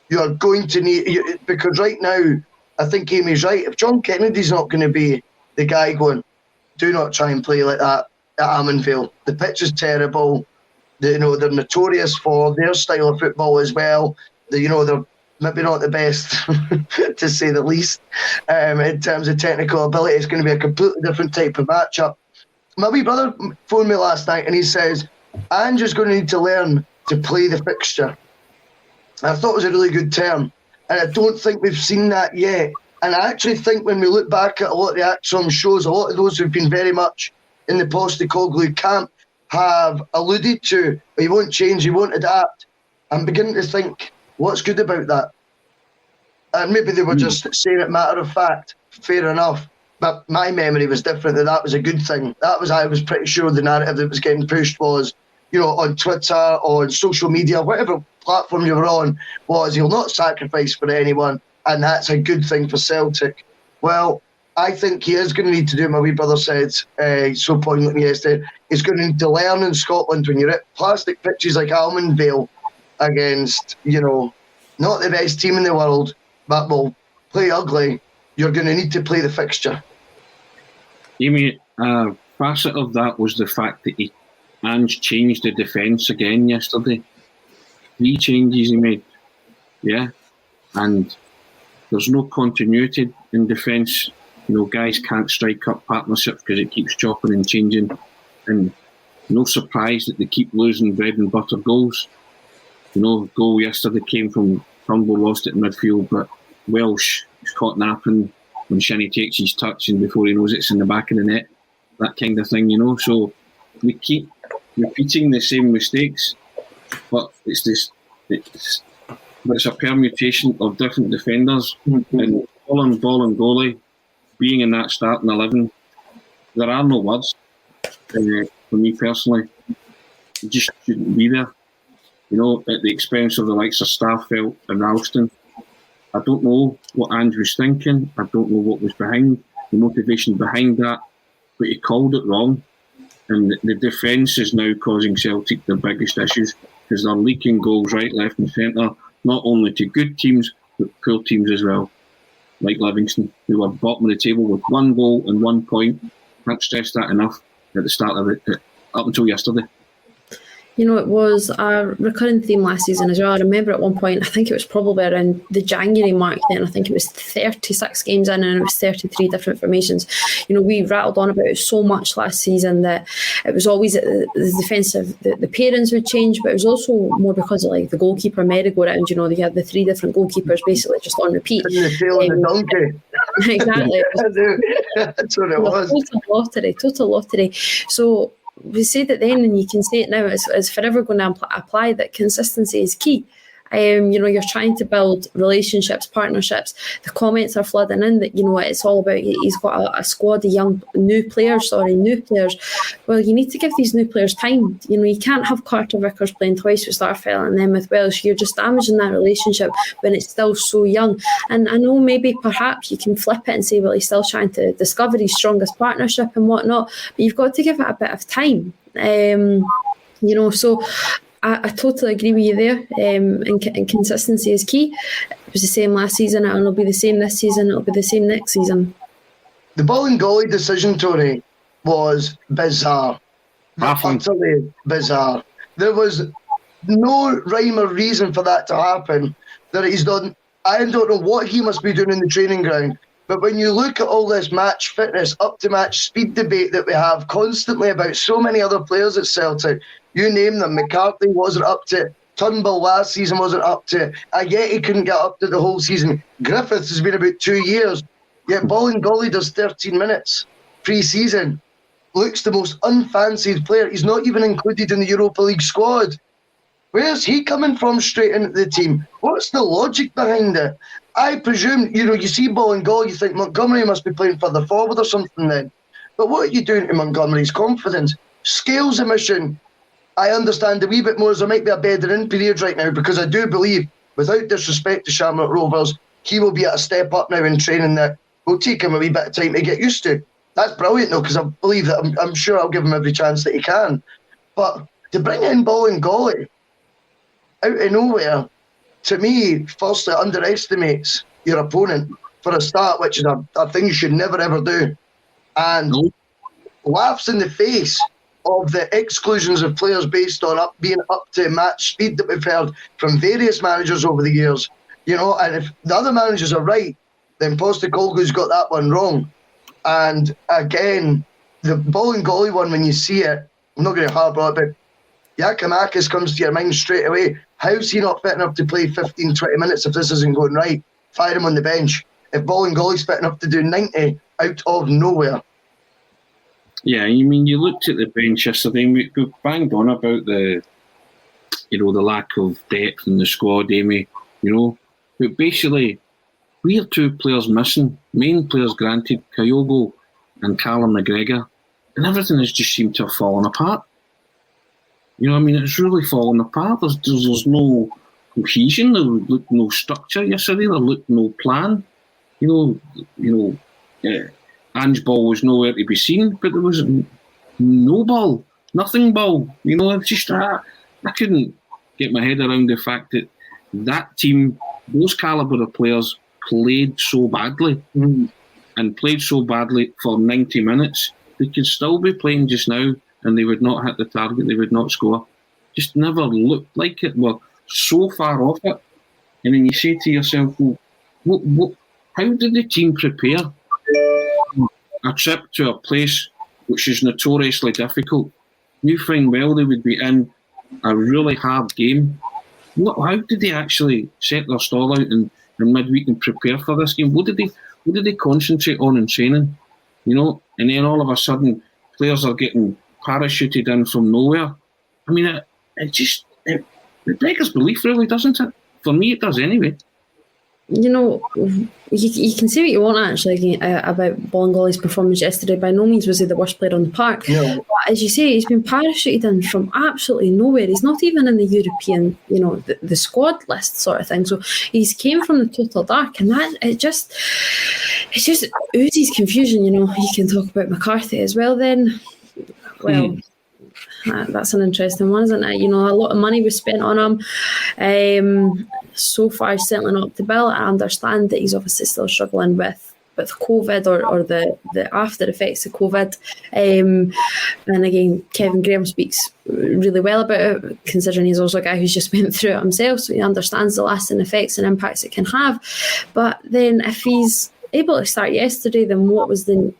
You are going to need, because right now, I think Amy's right. If John Kennedy's not going to be the guy going, do not try and play like that at Almonville. The pitch is terrible. They're notorious for their style of football as well. They're maybe not the best, to say the least. In terms of technical ability, it's going to be a completely different type of matchup. My wee brother phoned me last night and he says, Ange is going to need to learn to play the fixture. And I thought it was a really good term. And I don't think we've seen that yet. And I actually think when we look back at a lot of the Acsom shows, a lot of those who've been very much in the Postecoglou camp have alluded to, he won't change, he won't adapt. I'm beginning to think, what's good about that? And maybe they were just saying it matter of fact, fair enough. But my memory was different, that was a good thing. I was pretty sure the narrative that was getting pushed was, on Twitter, on social media, whatever platform you were on, was he'll not sacrifice for anyone, and that's a good thing for Celtic. Well, I think he is going to need to do, my wee brother said so poignantly yesterday, he's going to need to learn in Scotland when you're at plastic pitches like Almonvale against, not the best team in the world, but will play ugly, you're going to need to play the fixture. Amy, a facet of that was the fact that Ange changed the defence again yesterday. 3 changes he made, and there's no continuity in defence. Guys can't strike up partnerships because it keeps chopping and changing, and no surprise that they keep losing bread and butter goals. Goal yesterday came from Turnbull, lost it in midfield, but Welsh is caught napping when Shinnie takes his touch and before he knows it's in the back of the net, that kind of thing, So we keep repeating the same mistakes, but it's a permutation of different defenders, and ball and goalie being in that starting 11, there are no words for me personally. It just shouldn't be there. At the expense of the likes of Starfelt and Ralston. I don't know what Ange was thinking. I don't know what was behind the motivation behind that, but he called it wrong. And the defence is now causing Celtic the biggest issues because they're leaking goals right, left and centre, not only to good teams, but poor teams as well, like Livingston, who were bottom of the table with 1 goal and 1 point. Can't stress that enough at the start of it, up until yesterday. It was a recurring theme last season as well. I remember at one point, I think it was probably around the January mark then, I think it was 36 games in and it was 33 different formations. We rattled on about it so much last season that it was always the defensive, the pairings would change, but it was also more because of the goalkeeper merry-go-round. They had the 3 different goalkeepers basically just on repeat. The tail of the donkey. Exactly. That's what it was. Total lottery. So we said it then, and you can say it now, it's forever going to apply that consistency is key. You're trying to build relationships, partnerships. The comments are flooding in that, it's all about he's got a squad of new players. Well, you need to give these new players time. You can't have Carter Vickers playing twice with Starfelt and then with Welsh. You're just damaging that relationship when it's still so young. And I know maybe perhaps you can flip it and say, well, he's still trying to discover his strongest partnership and whatnot, but you've got to give it a bit of time. So I totally agree with you there, and consistency is key. It was the same last season, and it'll be the same this season, it'll be the same next season. The Bolingoli decision, Tony, was bizarre. Utterly bizarre. There was no rhyme or reason for that to happen. That he's done. I don't know what he must be doing in the training ground, but when you look at all this match fitness, up to match speed debate that we have constantly about so many other players at Celtic, you name them, McCarthy wasn't up to it, Turnbull last season wasn't up to it, Haggerty couldn't get up to the whole season, Griffiths has been about 2 years, yet Bolingoli does 13 minutes pre-season, looks the most unfancied player, he's not even included in the Europa League squad. Where's he coming from straight into the team? What's the logic behind it? I presume, you see Bolingoli, you think Montgomery must be playing further forward or something then. But what are you doing to Montgomery's confidence? Scales emission, I understand a wee bit more as there might be a bedding in period right now, because I do believe, without disrespect to Shamrock Rovers, he will be at a step up now in training that will take him a wee bit of time to get used to. That's brilliant, though, because I believe that I'm sure I'll give him every chance that he can. But to bring in Bolingoli out of nowhere, to me, firstly, underestimates your opponent for a start, which is a thing you should never, ever do. And laughs in the face of the exclusions of players based on being up to match speed that we've heard from various managers over the years. And if the other managers are right, then Postecoglou's got that one wrong. And again, the Bolingoli one, when you see it, I'm not going to harp on it, but Giakoumakis comes to your mind straight away. How's he not fit enough to play 15, 20 minutes if this isn't going right? Fire him on the bench. If Bolingoli's fit enough to do 90 out of nowhere. Yeah, you looked at the bench yesterday and we banged on about the lack of depth in the squad, Amy, But basically, we are two players missing, main players granted, Kyogo and Callum McGregor, and everything has just seemed to have fallen apart. It's really fallen apart. There's no cohesion, there looked no structure yesterday, there looked no plan. Ange ball was nowhere to be seen, but there was no ball, nothing ball. Just I couldn't get my head around the fact that team, those calibre of players, played so badly and played so badly for 90 minutes. They could still be playing just now and they would not hit the target, they would not score. Just never looked like it. We're so far off it. And then you say to yourself, well, how did the team prepare a trip to a place which is notoriously difficult? You find well they would be in a really hard game. How did they actually set their stall out in midweek and prepare for this game? What did they concentrate on in training? And then all of a sudden players are getting parachuted in from nowhere. It beggars belief, really, doesn't it? For me, it does anyway. You can say what you want actually about Bolingoli's performance yesterday. By no means was he the worst player on the park. No. But as you say, he's been parachuted in from absolutely nowhere. He's not even in the European, the squad list sort of thing. So he's came from the total dark, and that it just oozes confusion. You can talk about McCarthy as well. Then, that's an interesting one, isn't it? A lot of money was spent on him. So far, certainly not up to bill. I understand that he's obviously still struggling with COVID or the after effects of COVID. And again, Kevin Graham speaks really well about it, considering he's also a guy who's just went through it himself, so he understands the lasting effects and impacts it can have. But then if he's able to start yesterday, then what was the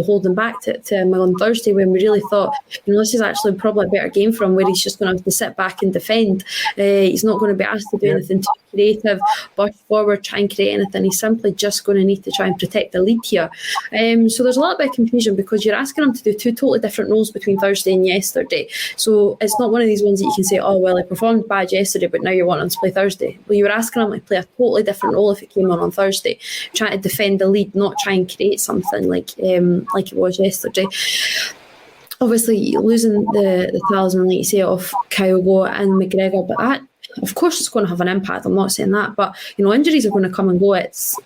holding back to him on Thursday, when we really thought, this is actually probably a better game for him, where he's just going to have to sit back and defend. He's not going to be asked to do anything too creative, burst forward, try and create anything. He's simply just going to need to try and protect the lead here. So there's a little bit of confusion, because you're asking him to do two totally different roles between Thursday and yesterday. So it's not one of these ones that you can say, oh, well, he performed bad yesterday, but now you want him to play Thursday. Well, you were asking him to play a totally different role if it came on Thursday, trying to defend the lead, not try and create something like it was yesterday. Obviously, losing the talisman, like you say, of Kyogo and McGregor, but that, of course, it's going to have an impact. I'm not saying that, but injuries are going to come and go. It's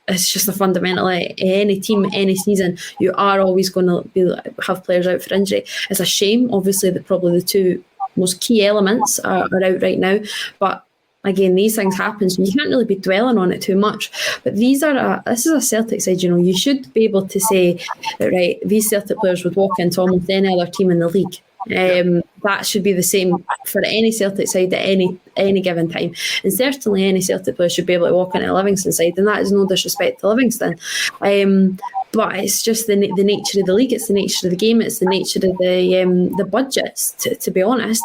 just a fundamentally any team, any season, you are always going to have players out for injury. It's a shame, obviously, that probably the two most key elements are out right now, but again, these things happen, so you can't really be dwelling on it too much. But this is a Celtic side, you should be able to say that, right, these Celtic players would walk into almost any other team in the league. That should be the same for any Celtic side at any given time. And certainly any Celtic player should be able to walk into a Livingston side, and that is no disrespect to Livingston. But it's just the nature of the league, it's the nature of the game, it's the nature of the budgets, to be honest.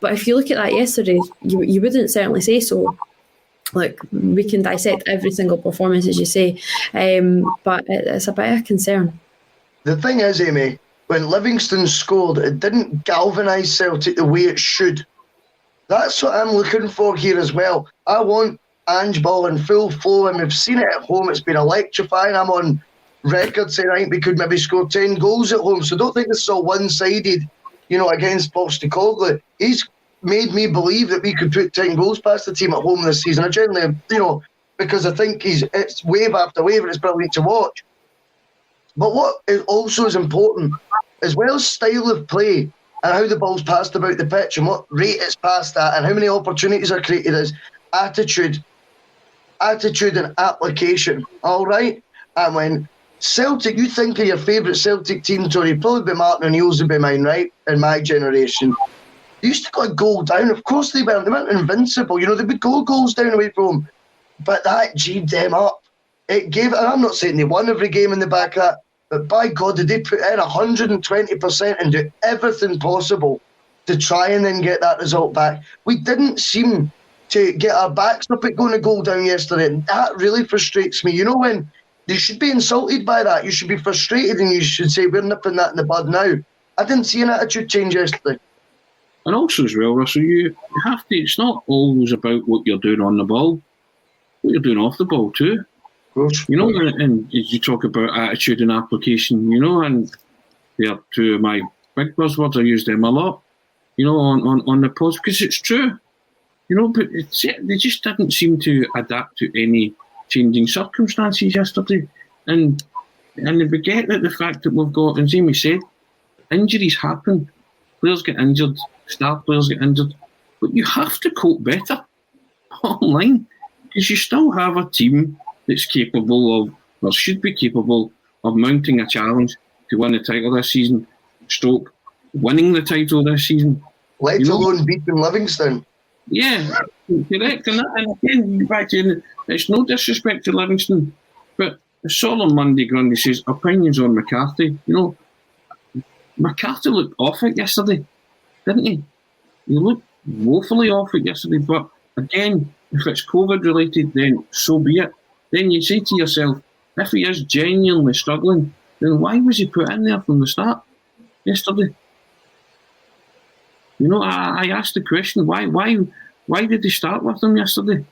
But if you look at that yesterday, you wouldn't certainly say so. Like, we can dissect every single performance, as you say, but it's a bit of a concern. The thing is, Amy, when Livingston scored, it didn't galvanise Celtic the way it should. That's what I'm looking for here as well. I want Ange ball in full flow, and we've seen it at home. It's been electrifying. I'm on record saying I think we could maybe score 10 goals at home, so don't think this is all one-sided, against Postecoglou. He's made me believe that we could put 10 goals past the team at home this season. I generally, because I think it's wave after wave and it's brilliant to watch. But what is also is important, as well as style of play and how the ball's passed about the pitch and what rate it's passed at and how many opportunities are created, is attitude and application, all right? And when Celtic, you think of your favourite Celtic team, Tony, probably be Martin O'Neill's would be mine, right? In my generation. They used to go a goal down. Of course they weren't invincible. You know, they would go goals down away from them. But that G'd them up. It gave, and I'm not saying they won every game in the back of that, but by God, did they put in 120% and do everything possible to try and then get that result back. We didn't seem to get our backs up at going a goal down yesterday. And that really frustrates me. You know, when you should be insulted by that, you should be frustrated and you should say, we're nipping that in the bud now. I didn't see an attitude change yesterday. And also as well, Russell, you have to, it's not always about what you're doing on the ball, what you're doing off the ball too. You know, and as you talk about attitude and application, you know, and they're two of my big buzzwords, I use them a lot, you know, on the post, because it's true, you know, but they just didn't seem to adapt to any changing circumstances yesterday. And they forget that the fact that we've got, as Amy said, injuries happen, players get injured, star players get injured, but you have to cope better online, because you still have a team that's capable of, or should be capable of, mounting a challenge to win the title this season, stroke winning the title this season. Let alone beating Livingston. Yeah, correct. And again, back to, it's no disrespect to Livingston, but I saw on Monday, Grundy says, opinions on McCarthy. You know, McCarthy looked off it yesterday, didn't he? He looked woefully off it yesterday, but again, if it's COVID related, then so be it. Then you say to yourself, if he is genuinely struggling, then why was he put in there from the start yesterday? You know, I asked the question, why did they start with him yesterday?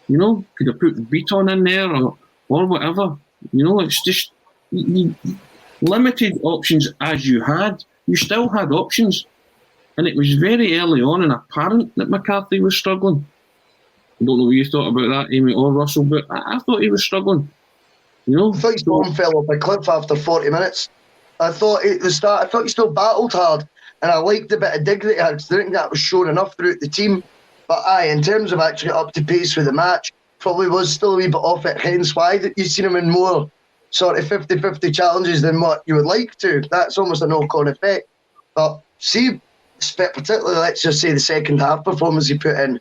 You know, could have put Beaton in there or whatever. You know, it's just limited options as you had. You still had options. And it was very early on and apparent that McCarthy was struggling. I don't know what you thought about that, Amy or Russell, but I thought he was struggling. You know, I thought his form fell off a cliff after 40 minutes. I thought at the start, I thought he still battled hard, and I liked the bit of dig that he had. I think that was shown enough throughout the team. But in terms of actually up to pace for the match, probably was still a wee bit off it. Hence why you've seen him in more sort of 50-50 challenges than what you would like to. That's almost a knock-on effect. But see, particularly, let's just say the second half performance he put in,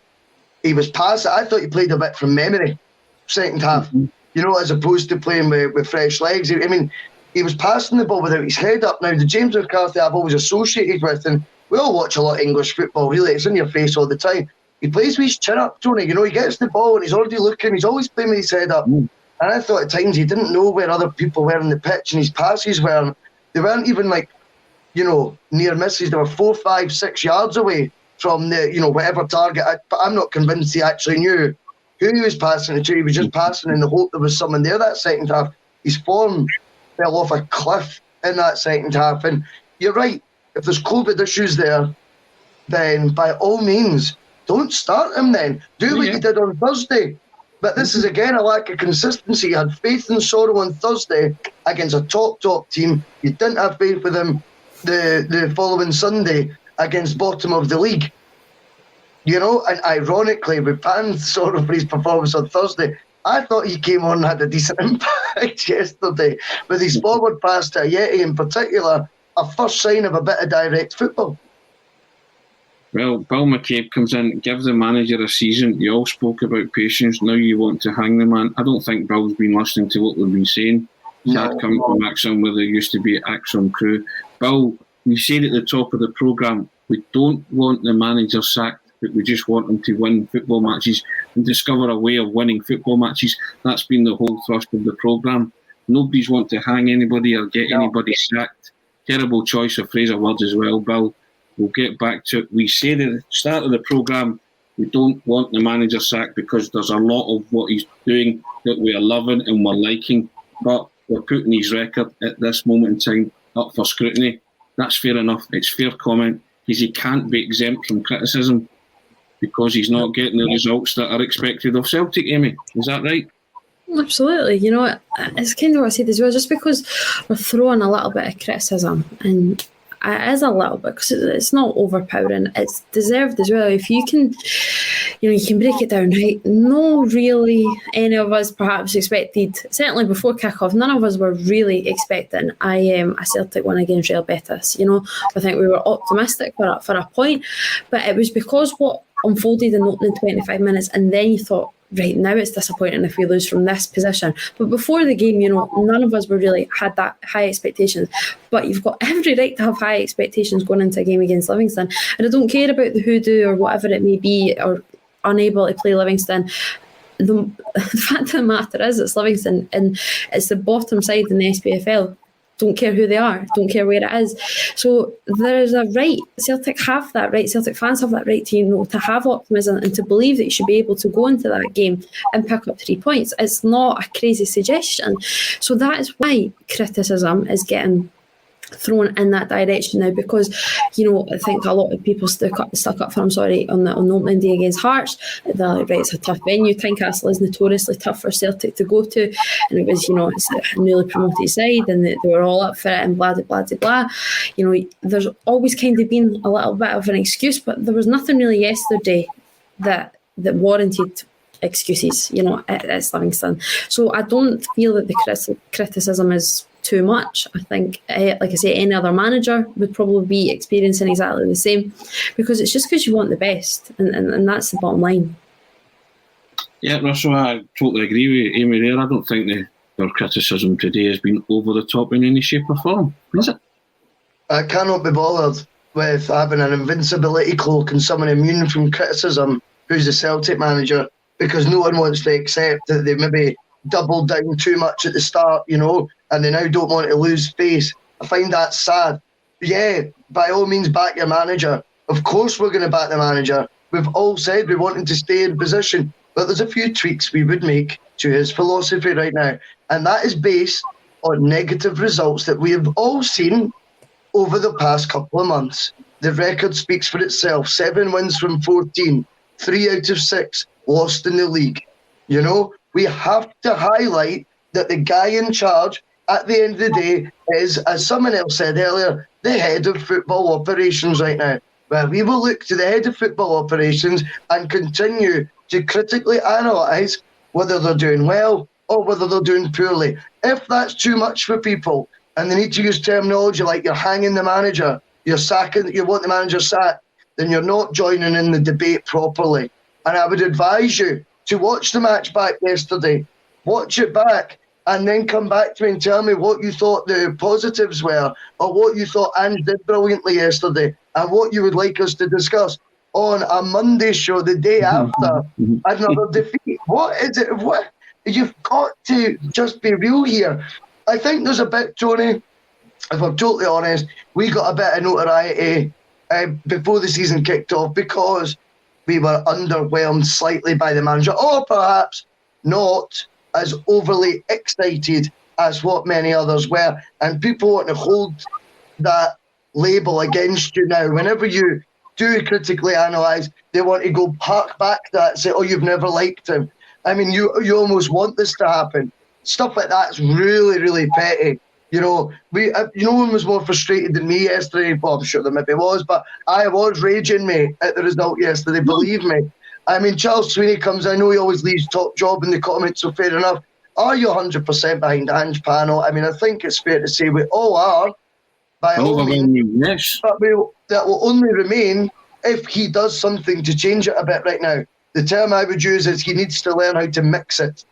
he was past it. I thought he played a bit from memory, second half, you know, as opposed to playing with fresh legs. I mean, he was passing the ball without his head up. Now, the James McCarthy I've always associated with, and we all watch a lot of English football, really, it's in your face all the time. He plays with his chin up, Tony. You know, he gets the ball and he's already looking, he's always playing with his head up. And I thought at times he didn't know where other people were in the pitch, and his passes they weren't even like, you know, near misses. They were 4, 5, 6 yards away from the, you know, whatever target. But I'm not convinced he actually knew who he was passing it to. He was just passing in the hope there was someone there that second half. His form fell off a cliff in that second half. And you're right, if there's COVID issues there, then by all means, don't start him then. Do what you did on Thursday. But this is, again, a lack of consistency. You had faith in Sorrow on Thursday against a top team. You didn't have faith with him the following Sunday against bottom of the league. You know, and ironically, we panned Sorrow for his performance on Thursday. I thought he came on and had a decent impact yesterday with his forward pass to Haggerty in particular, a first sign of a bit of direct football. Well, Bill McCabe comes in, gives the manager a season. You all spoke about patience. Now you want to hang the man. I don't think Bill's been listening to what we've been saying. He had come from Acsom, where there used to be Acsom crew. Bill, we said at the top of the programme, we don't want the manager sacked, but we just want him to win football matches and discover a way of winning football matches. That's been the whole thrust of the programme. Nobody's want to hang anybody or get anybody sacked. Terrible choice of phrase or words as well, Bill. We'll get back to it. We said at the start of the programme, we don't want the manager sacked because there's a lot of what he's doing that we are loving and we're liking, but we're putting his record at this moment in time up for scrutiny. That's fair enough. It's fair comment, because he can't be exempt from criticism because he's not getting the results that are expected of Celtic, Amy. Is that right? Absolutely. You know, it's kind of what I said as well, just because we're throwing a little bit of criticism, and it is a little bit, because it's not overpowering, it's deserved as well. If you can, you know, you can break it down, right? No, really, any of us perhaps expected, certainly before kick-off, none of us were really expecting a Celtic win against Real Betis. You know, I think we were optimistic for a point, but it was because what unfolded in the opening 25 minutes, and then you thought, right, now it's disappointing if we lose from this position. But before the game, you know, none of us were really had that high expectations. But you've got every right to have high expectations going into a game against Livingston. And I don't care about the hoodoo or whatever it may be, or unable to play Livingston. The fact of the matter is, it's Livingston, and it's the bottom side in the SPFL. Don't care who they are, don't care where it is. So there's a right, Celtic have that right, Celtic fans have that right to, you know, to have optimism and to believe that you should be able to go into that game and pick up 3 points. It's not a crazy suggestion. So that is why criticism is getting thrown in that direction now, because, you know, I think a lot of people stuck up for, on the opening day against Hearts. They're like, right, it's a tough venue. Tynecastle is notoriously tough for Celtic to go to, and it was, you know, it's a newly promoted side, and they were all up for it, and blah blah blah blah. You know, there's always kind of been a little bit of an excuse, but there was nothing really yesterday that warranted excuses. You know, it's Livingston. So I don't feel that the criticism is too much. I think, like I say, any other manager would probably be experiencing exactly the same, because it's just because you want the best, and that's the bottom line. Yeah, Russell, I totally agree with Amy there. I don't think their criticism today has been over the top in any shape or form, is it? I cannot be bothered with having an invincibility cloak and someone immune from criticism who's the Celtic manager, because no one wants to accept that they maybe doubled down too much at the start, you know, and they now don't want to lose face. I find that sad. Yeah, by all means, back your manager. Of course we're going to back the manager. We've all said we want him to stay in position, but there's a few tweaks we would make to his philosophy right now, and that is based on negative results that we have all seen over the past couple of months. The record speaks for itself. 7 wins from 14, 3 out of 6 lost in the league. You know, we have to highlight that the guy in charge at the end of the day is, as someone else said earlier, the head of football operations right now. Well, we will look to the head of football operations and continue to critically analyse whether they're doing well or whether they're doing poorly. If that's too much for people and they need to use terminology like you're hanging the manager, you're sacking, you want the manager sacked, then you're not joining in the debate properly. And I would advise you to watch the match back yesterday, watch it back, and then come back to me and tell me what you thought the positives were, or what you thought Ange did brilliantly yesterday, and what you would like us to discuss on a Monday show the day after another defeat. What is it? What? You've got to just be real here. I think there's a bit, Tony, if I'm totally honest, we got a bit of notoriety before the season kicked off because we were underwhelmed slightly by the manager, or perhaps not as overly excited as what many others were. And people want to hold that label against you now. Whenever you do critically analyse, they want to go hark back that and say, oh, you've never liked him. I mean, you almost want this to happen. Stuff like that's really, really petty. You know, no one was more frustrated than me yesterday. Well, I'm sure there maybe was, but I was raging, mate, at the result yesterday, believe me. I mean, Charles Sweeney comes, I know he always leaves top job in the comments, so fair enough. Are you 100% behind Ange Panel? I mean, I think it's fair to say we all are, by all means. Yes. But that will only remain if he does something to change it a bit right now. The term I would use is he needs to learn how to mix it.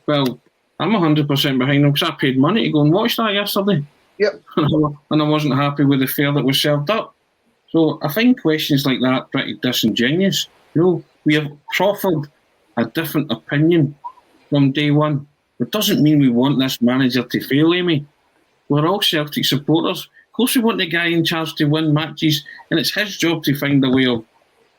Well, I'm 100% behind him because I paid money to go and watch that yesterday. Yep. And I wasn't happy with the fare that was served up. So I find questions like that pretty disingenuous. You know, we have proffered a different opinion from day one. It doesn't mean we want this manager to fail, Amy. We're all Celtic supporters. Of course we want the guy in charge to win matches, and it's his job to find a way of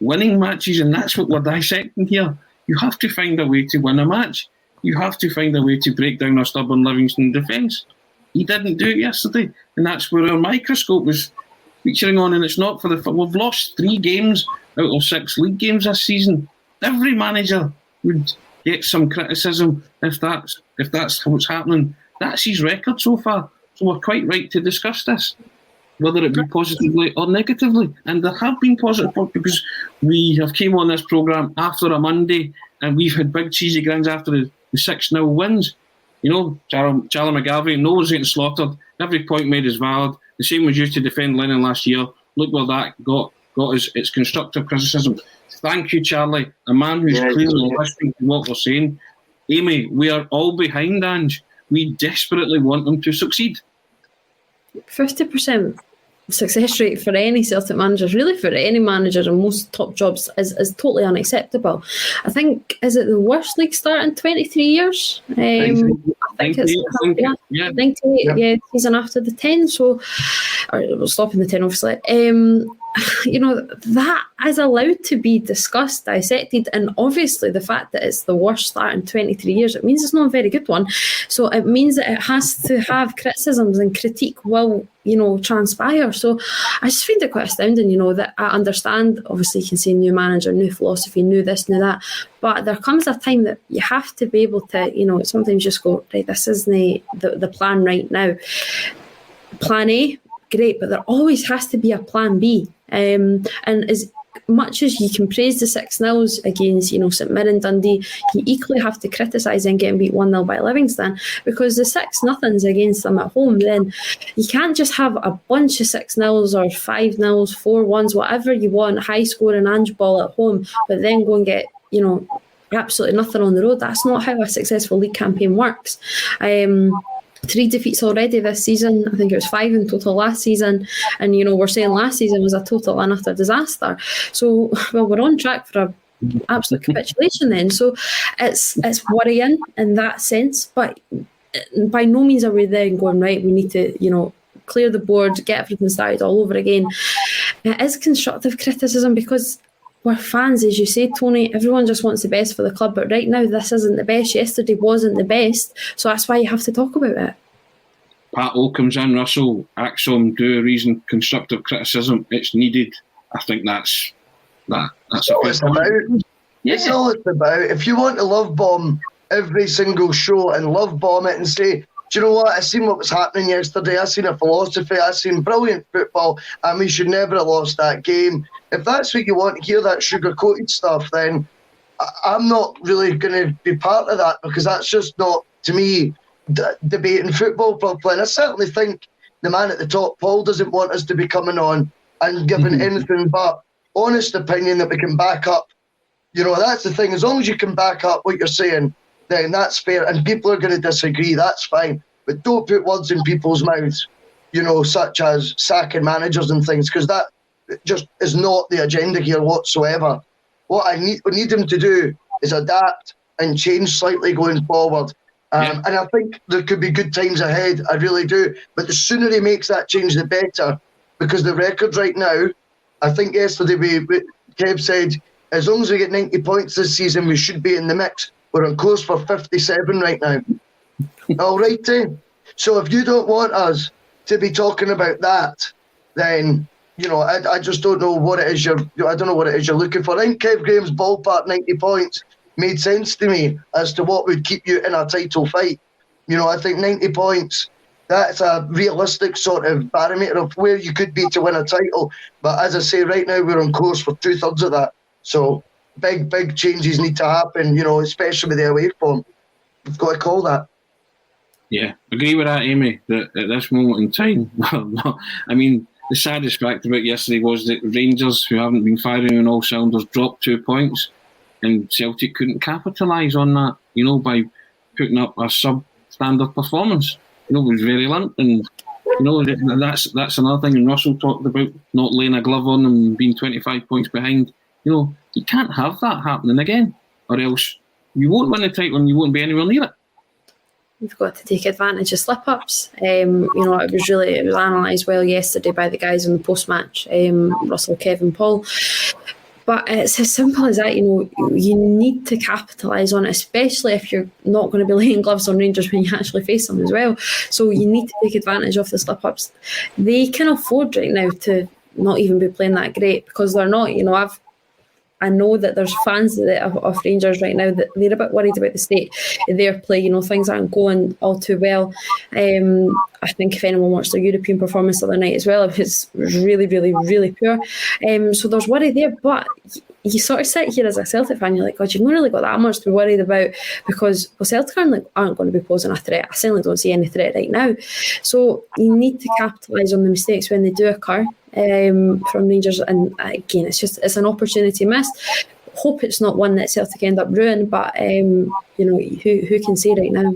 winning matches, and that's what we're dissecting here. You have to find a way to win a match. You have to find a way to break down a stubborn Livingston defence. He didn't do it yesterday, and that's where our microscope was featuring on, and it's not for the... We've lost 3 games out of 6 league games this season. Every manager would get some criticism if that's what's happening. That's his record so far. So we're quite right to discuss this, whether it be positively or negatively. And there have been positive, because we have came on this programme after a Monday and we've had big cheesy grins after the 6-0 wins. You know, Charlie McGarvey, no one's getting slaughtered. Every point made is valid. The same was used to defend Lennon last year. Look where that got us. It's constructive criticism. Thank you, Charlie, a man who's clearly listening to what we're saying. Amy, we are all behind Ange. We desperately want them to succeed. 50% success rate for any Celtic managers, really for any manager in most top jobs, is totally unacceptable. I think, is it the worst league start in 23 years? I think it's 98, season after the 10, so we're stopping the 10 obviously. You know, that is allowed to be discussed, dissected, and obviously the fact that it's the worst start in 23 years, it means it's not a very good one. So it means that it has to have criticisms, and critique will, you know, transpire. So I just find it quite astounding, you know, that I understand, obviously you can say new manager, new philosophy, new this, new that, but there comes a time that you have to be able to, you know, sometimes just go, right, this isn't the plan right now. Plan A, great, but there always has to be a plan B. And as much as you can praise the 6-0s against, you know, St Mirren, Dundee, you equally have to criticise them getting beat 1-0 by Livingston, because the 6-0s against them at home, then you can't just have a bunch of 6-0s or 5-0s, 4-1s, whatever you want, high scoring Ange ball at home, but then go and get, you know, absolutely nothing on the road. That's not how a successful league campaign works. 3 defeats already this season. I think it was 5 in total last season. And, you know, we're saying last season was a total and utter disaster. So, well, we're on track for an absolute capitulation then. So it's worrying in that sense. But by no means are we then going, right, we need to, you know, clear the board, get everything started all over again. It is constructive criticism because we're fans, as you say, Tony. Everyone just wants the best for the club, but right now this isn't the best. Yesterday wasn't the best, so that's why you have to talk about it. Pat O comes in, Russell, Acsom, do a reason, constructive criticism. It's needed. I think that's all it's about. Yeah. It's all it's about. If you want to love bomb every single show and love bomb it and say, do you know what? I seen what was happening yesterday. I seen a philosophy. I seen brilliant football, and we should never have lost that game. If that's what you want to hear, that sugar-coated stuff, then I'm not really going to be part of that, because that's just not, to me, debating football properly. And I certainly think the man at the top, Paul, doesn't want us to be coming on and giving anything but honest opinion that we can back up. You know, that's the thing. As long as you can back up what you're saying, then that's fair. And people are going to disagree. That's fine. But don't put words in people's mouths, you know, such as sacking managers and things, because that just is not the agenda here whatsoever. What we need them to do is adapt and change slightly going forward. And I think there could be good times ahead. I really do. But the sooner he makes that change, the better. Because the record right now, I think yesterday Kev said, as long as we get 90 points this season, we should be in the mix. We're on course for 57 right now. All righty. So if you don't want us to be talking about that, then, you know, I just don't know what it is you're looking for. I think Kev Graham's ballpark 90 points made sense to me as to what would keep you in a title fight. You know, I think 90 points, that's a realistic sort of barometer of where you could be to win a title. But as I say, right now we're on course for 2/3 of that. So big changes need to happen, you know, especially with the away form. We've got to call that. Yeah, agree with that, Amy, that at this moment in time, I mean, the saddest fact about yesterday was that Rangers, who haven't been firing on all cylinders, dropped 2 points, and Celtic couldn't capitalise on that, you know, by putting up a substandard performance. You know, it was very limp, and, you know, that's another thing. And Russell talked about not laying a glove on and being 25 points behind. You know, you can't have that happening again, or else you won't win the title and you won't be anywhere near it. You've got to take advantage of slip-ups. You know, it was analysed well yesterday by the guys in the post-match, Russell, Kevin, Paul. But it's as simple as that. You know, you need to capitalise on it, especially if you're not going to be laying gloves on Rangers when you actually face them as well. So you need to take advantage of the slip-ups. They can afford right now to not even be playing that great, because they're not. You know, I know that there's fans of Rangers right now that they're a bit worried about the state of their play. You know, things aren't going all too well. I think if anyone watched their European performance the other night as well, it was really, really, really poor. So there's worry there, but you sort of sit here as a Celtic fan, you're like, God, you've not really got that much to be worried about, because Celtic aren't going to be posing a threat. I certainly don't see any threat right now. So you need to capitalise on the mistakes when they do occur from Rangers. And again, it's an opportunity missed. Hope it's not one that Celtic end up ruining, but you know, who can say right now?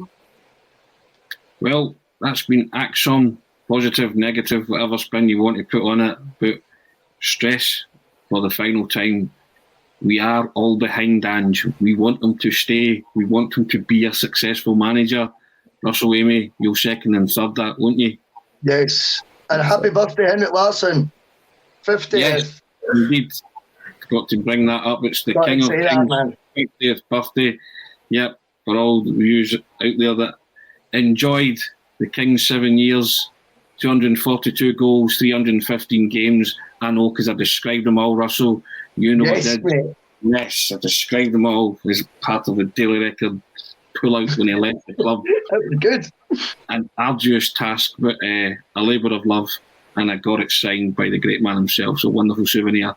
Well, that's been Acsom, positive, negative, whatever spin you want to put on it, but stress for the final time. We are all behind Ange. We want him to stay. We want him to be a successful manager. Russell, Amy, you'll second and third that, won't you? Yes. And happy birthday, Henrik Larsson. 50th. Yes, indeed. Got to bring that up. It's the King of Kings' 50th birthday. Yep, for all the viewers out there that enjoyed the King's 7 years, 242 goals, 315 games. I know, because I described them all, Russell. You know, yes, I did. Mate. Yes, I described them all as part of the daily record pull-out when he left the club. That was good. An arduous task, but a labour of love, and I got it signed by the great man himself. So, wonderful souvenir.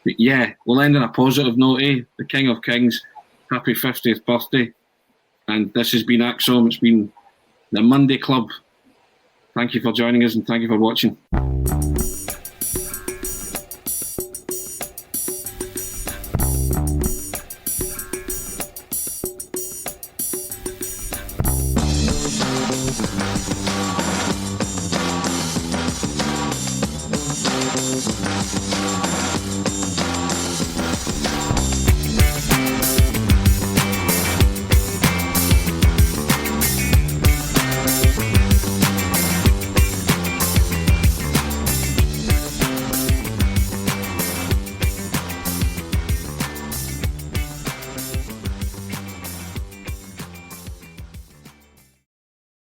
But yeah, we'll end on a positive note, eh? The King of Kings, happy 50th birthday. And this has been Acsom. It's been the Monday Club. Thank you for joining us, and thank you for watching.